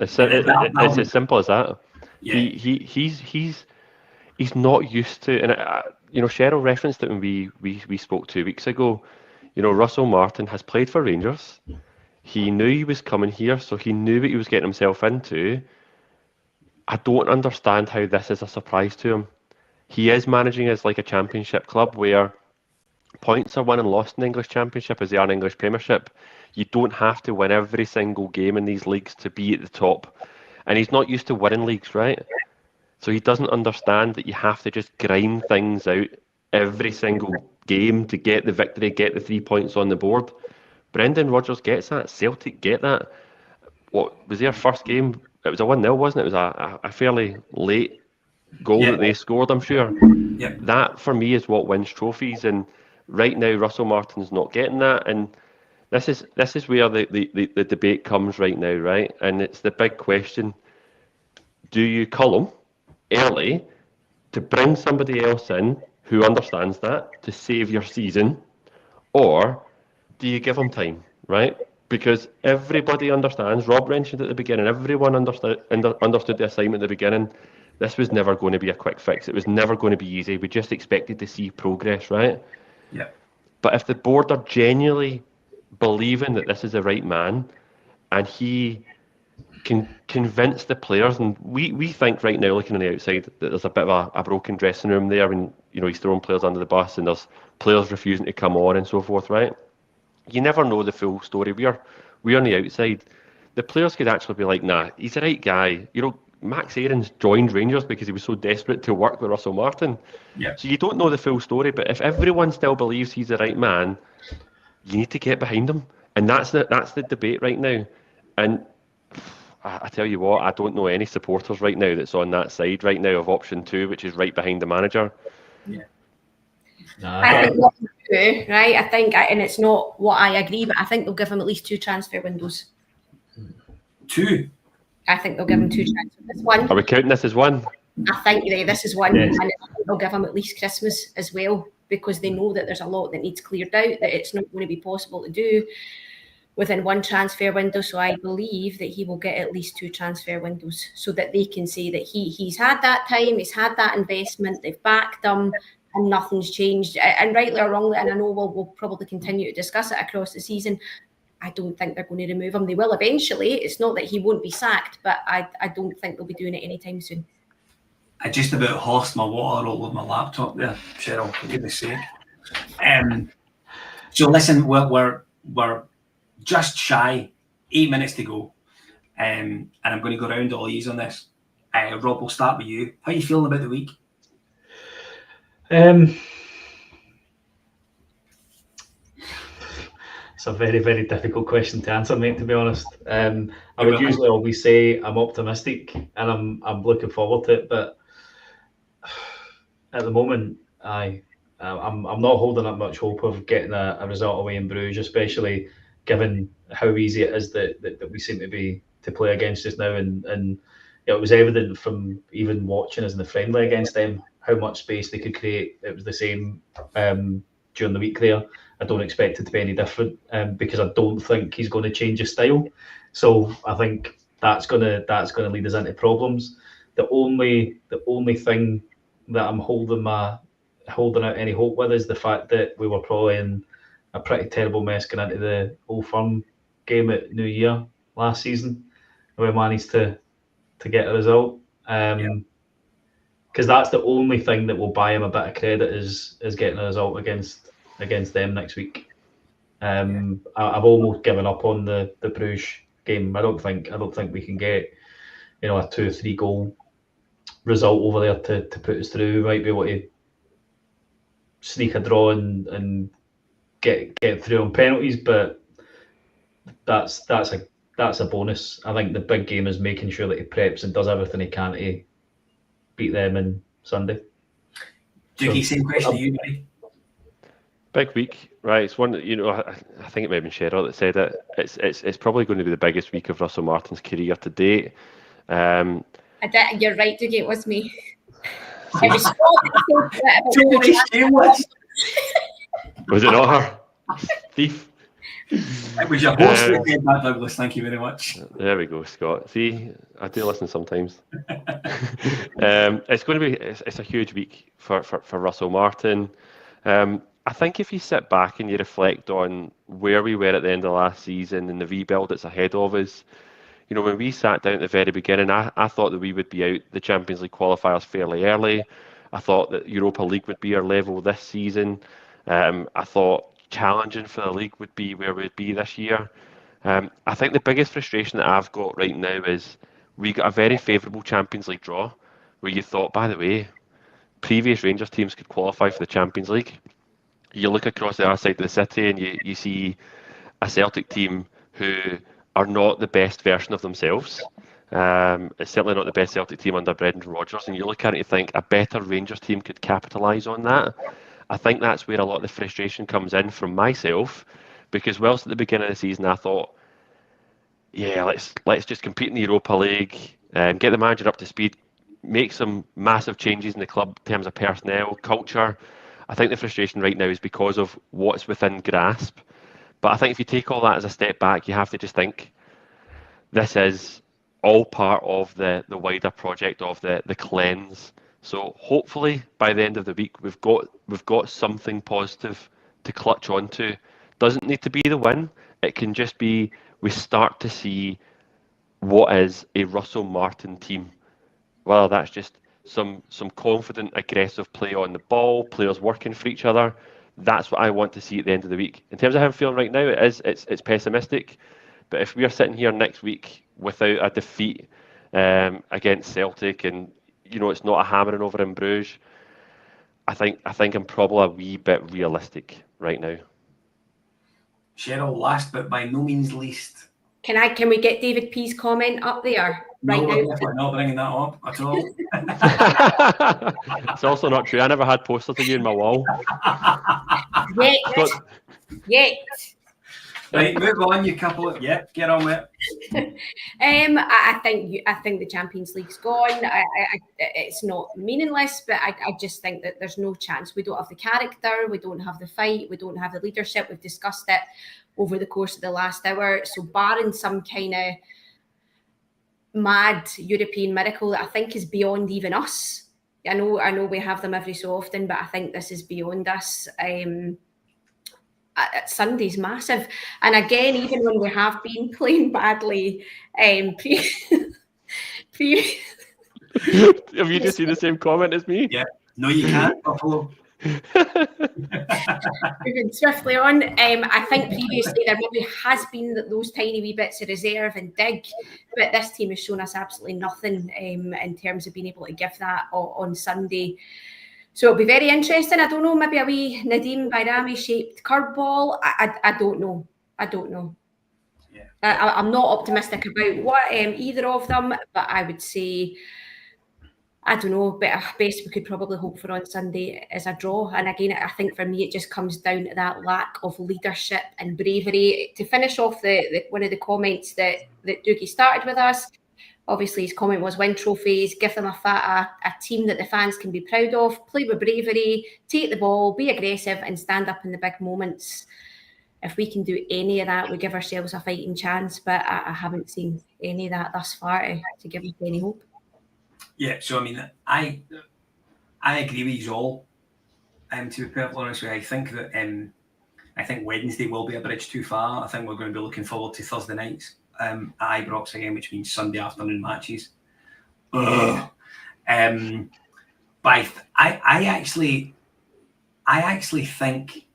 It's as simple as that. Yeah. He's not used to, and Sheryl referenced it when we spoke 2 weeks ago. Russell Martin has played for Rangers. He knew he was coming here, so he knew what he was getting himself into. I don't understand how this is a surprise to him. He is managing as like a championship club where points are won and lost in the English Championship as they are in English Premiership. You don't have to win every single game in these leagues to be at the top. And he's not used to winning leagues, right? So he doesn't understand that you have to just grind things out every single game to get the victory, get the 3 points on the board. Brendan Rodgers gets that. Celtic get that. What was their first game? It was a 1-0, wasn't it? It was a fairly late goal that they scored, I'm sure. Yep. That, for me, is what wins trophies. And right now, Russell Martin's not getting that. And this is where the debate comes right now, right? And it's the big question. Do you cull him early to bring somebody else in who understands that to save your season, or do you give him time, right? Because everybody understands, Rob mentioned at the beginning, everyone understood the assignment at the beginning. This was never going to be a quick fix. It was never going to be easy. We just expected to see progress, right? Yeah. But if the board are genuinely believing that this is the right man, and he can convince the players, and we think right now, looking on the outside, that there's a bit of a broken dressing room there, and he's throwing players under the bus, and there's players refusing to come on and so forth, right? You never know the full story. We're on the outside. The players could actually be like, nah, he's the right guy. Max Aarons joined Rangers because he was so desperate to work with Russell Martin. Yeah. So you don't know the full story, but if everyone still believes he's the right man, you need to get behind him. And that's the debate right now. And I tell you what, I don't know any supporters right now that's on that side right now of option 2, which is right behind the manager. Yeah. I think what they do, right? I think, and it's not what I agree, but I think they'll give him at least 2 transfer windows. 2? I think they'll give him 2 transfer. This one. Are we counting this as one? I think this is one, Yes. and they'll give him at least Christmas as well, because they know that there's a lot that needs cleared out, that it's not going to be possible to do within one transfer window. So I believe that he will get at least 2 transfer windows, so that they can say that he's had that time, he's had that investment, they've backed him, and nothing's changed. And rightly or wrongly, and I know we'll probably continue to discuss it across the season, I don't think they're going to remove him. They will eventually. It's not that he won't be sacked, but I don't think they'll be doing it anytime soon. I just about horsed my water all over my laptop there, Sheryl, for goodness sake. So listen, we're just shy, 8 minutes to go. And I'm going to go round all these on this. Rob, we'll start with you. How are you feeling about the week? It's a very, very difficult question to answer, mate, to be honest. I would usually always say I'm optimistic and I'm looking forward to it, but at the moment, I'm not holding up much hope of getting a result away in Bruges, especially given how easy it is that we seem to play against just now. And it was evident from even watching us in the friendly against them how much space they could create. It was the same during the week there. I don't expect it to be any different because I don't think he's going to change his style. So I think that's gonna lead us into problems. The only thing that I'm holding out any hope with is the fact that we were probably in a pretty terrible mess going into the Old Firm game at New Year last season. We managed to get a result. Because that's the only thing that will buy him a bit of credit is getting a result against them next week. I've almost given up on the Bruges game. I don't think we can get a 2-3 goal result over there to put us through. We might be able to sneak a draw and get through on penalties, but that's a bonus. I think the big game is making sure that he preps and does everything he can to beat them on Sunday. Dougie, same question to you, buddy. Big week, right? It's one that I think it may have been Sheryl that said it. It's probably going to be the biggest week of Russell Martin's career to date. You're right, Dougie. It was me. It was Scott. Was it not her? Thief. It was your host, Matt Douglas. Thank you very much. There we go, Scott. See, I do listen sometimes. It's going to be it's a huge week for Russell Martin. I think if you sit back and you reflect on where we were at the end of last season and the rebuild that's ahead of us, when we sat down at the very beginning, I thought that we would be out the Champions League qualifiers fairly early. I thought that Europa League would be our level this season. I thought challenging for the league would be where we'd be this year. I think the biggest frustration that I've got right now is we got a very favourable Champions League draw, where you thought, by the way, previous Rangers teams could qualify for the Champions League. You look across the other side of the city and you see a Celtic team who are not the best version of themselves. It's certainly not the best Celtic team under Brendan Rodgers, and you look at it and think a better Rangers team could capitalise on that. I think that's where a lot of the frustration comes in from myself, because whilst at the beginning of the season I thought, yeah, let's just compete in the Europa League and get the manager up to speed, make some massive changes in the club in terms of personnel, culture. I think the frustration right now is because of what's within grasp. But I think if you take all that as a step back, you have to just think this is all part of the wider project of the cleanse. So hopefully by the end of the week we've got something positive to clutch onto. Doesn't need to be the win. It can just be we start to see what is a Russell Martin team. Well, that's just some confident, aggressive play on the ball, players working for each other. That's what I want to see at the end of the week. In terms of how I'm feeling right now, it's pessimistic. But if we are sitting here next week without a defeat against Celtic, and it's not a hammering over in Bruges, I think I'm probably a wee bit realistic right now. Sheryl, last but by no means least. Can we get David P's comment up there right now? No, we're not bringing that up at all. It's also not true. I never had posters of you in my wall. Yet. Right, move on, you couple. Yep, get on with it. I think the Champions League's gone. It's not meaningless, but I just think that there's no chance. We don't have the character, we don't have the fight, we don't have the leadership. We've discussed it over the course of the last hour. So barring some kind of mad European miracle that I think is beyond even us. I know we have them every so often, but I think this is beyond us. Sunday's massive, and again, even when we have been playing badly, Have you just seen the same comment as me? Yeah. No, you can't, Buffalo. Moving swiftly on, I think previously there maybe has been those tiny wee bits of reserve and dig, but this team has shown us absolutely nothing in terms of being able to give that on Sunday. So it'll be very interesting. I don't know, maybe a wee Nadim Bayrami shaped curveball. I don't know. Yeah. I'm not optimistic about what either of them, but I would say, I don't know, but at best we could probably hope for on Sunday is a draw. And again, I think for me it just comes down to that lack of leadership and bravery. To finish off the one of the comments that Dougie started with us, obviously his comment was win trophies, give them a team that the fans can be proud of, play with bravery, take the ball, be aggressive and stand up in the big moments. If we can do any of that, we give ourselves a fighting chance, but I haven't seen any of that thus far to give us any hope. Yeah, so I mean, I agree with you all. To be perfectly honest with you, I think that I think Wednesday will be a bridge too far. I think we're going to be looking forward to Thursday nights at Ibrox again, which means Sunday afternoon matches. But I actually think,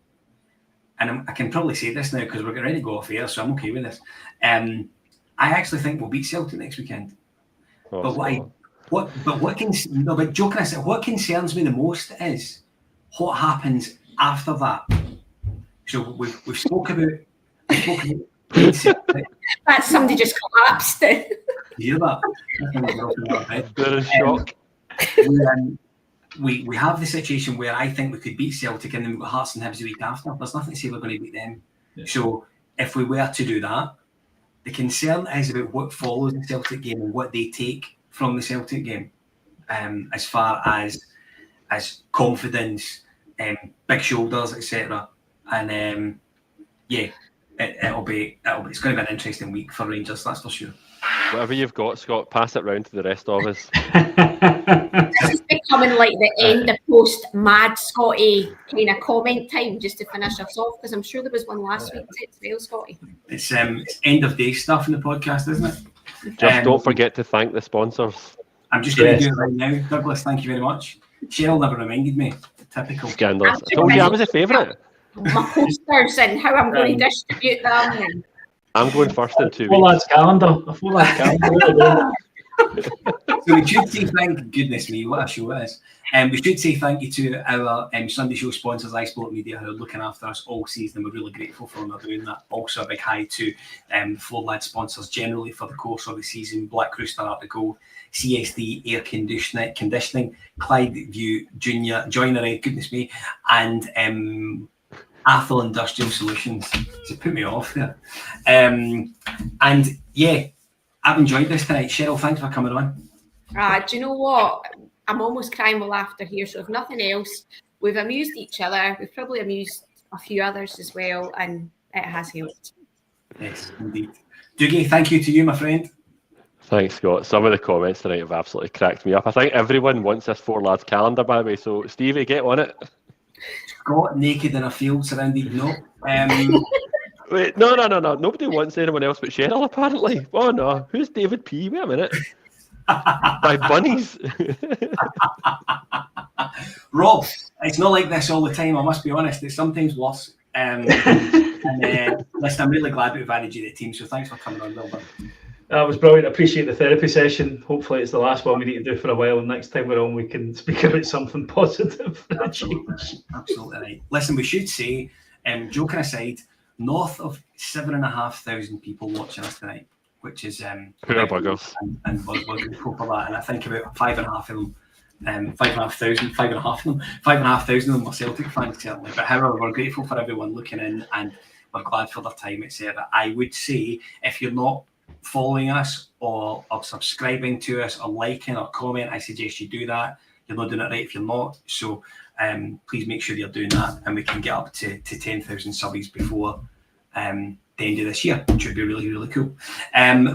and I can probably say this now because we're getting ready to go off air, so I'm okay with this. I actually think we'll beat Celtic next weekend. What concerns me the most is what happens after that. So we've spoke about that somebody just collapsed. You hear that? They're in shock. We have the situation where I think we could beat Celtic and then we've got Hearts and Hibs the week after. There's nothing to say we're going to beat them. Yeah. So if we were to do that, the concern is about what follows the Celtic game and what they take from the Celtic game, as far as confidence, big shoulders, etc. And it's going to be an interesting week for Rangers, that's for sure. Whatever you've got, Scott, pass it round to the rest of us. This is becoming like the end of post mad Scotty kind of comment time, just to finish us off, because I'm sure there was one last week as well, Scotty. It's end of day stuff in the podcast, isn't it? Just don't forget to thank the sponsors. I'm just going to do it right now. Douglas, thank you very much. Sheryl never reminded me. Typical. Scandalous. I told you I was a favourite. My posters and how I'm going to distribute them. And... I'm going first in 2 Full weeks. lads calendar. A full lads calendar. So we should say goodness me, what a show it is. We should say thank you to our Sunday show sponsors, iSport Media, who are looking after us all season. We're really grateful for them for doing that. Also a big hi to the Four Lads sponsors generally for the course of the season: Black Rooster Art of Gold, CSD Air Conditioning, Clyde View Junior Joinery, goodness me, and Athol Industrial Solutions. So put me off there. And yeah, I've enjoyed this tonight. Sheryl, thanks for coming on. Do you know what? I'm almost crying with laughter here. So if nothing else, we've amused each other. We've probably amused a few others as well, and it has helped. Yes, indeed. Dougie, thank you to you, my friend. Thanks, Scott. Some of the comments tonight have absolutely cracked me up. I think everyone wants this Four Lads calendar, by the way. So, Stevie, get on it. Scott naked in a field surrounded. No. Wait, no. Nobody wants anyone else but Sheryl, apparently. Oh, no. Who's David P? Wait a minute. By bunnies. Rob, it's not like this all the time, I must be honest. It's sometimes worse. Listen, I'm really glad we've added you to the team, so thanks for coming on, Wilbur. That was brilliant. I appreciate the therapy session. Hopefully it's the last one we need to do for a while, and next time we're on we can speak about something positive. Absolutely right. Listen, we should say, joking aside, north of 7,500 people watching us tonight, which is poor buggers. And we're grateful for that. And I think about 5,500 of them were Celtic fans, certainly. But however, we're grateful for everyone looking in, and we're glad for their time, etc. I would say, if you're not following us or subscribing to us or liking or comment, I suggest you do that. You're not doing it right if you're not. So please make sure you're doing that, and we can get up to 10,000 subbies before the end of this year, which would be really, really cool.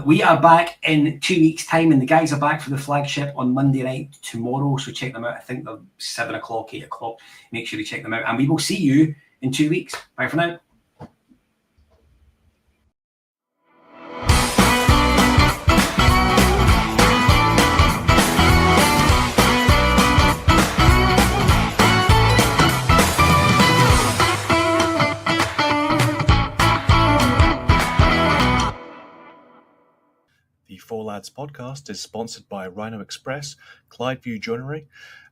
We are back in 2 weeks' time, and the guys are back for the flagship on Monday night tomorrow. So check them out. I think they're 7 o'clock, 8 o'clock. Make sure you check them out, and we will see you in 2 weeks. Bye for now. The Four Lads podcast is sponsored by Rhino Express, Clydeview Joinery,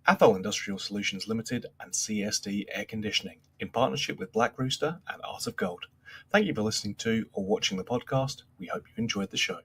Athol Industrial Solutions Limited, and CSD Air Conditioning, in partnership with Black Rooster and Art of Gold. Thank you for listening to or watching the podcast. We hope you enjoyed the show.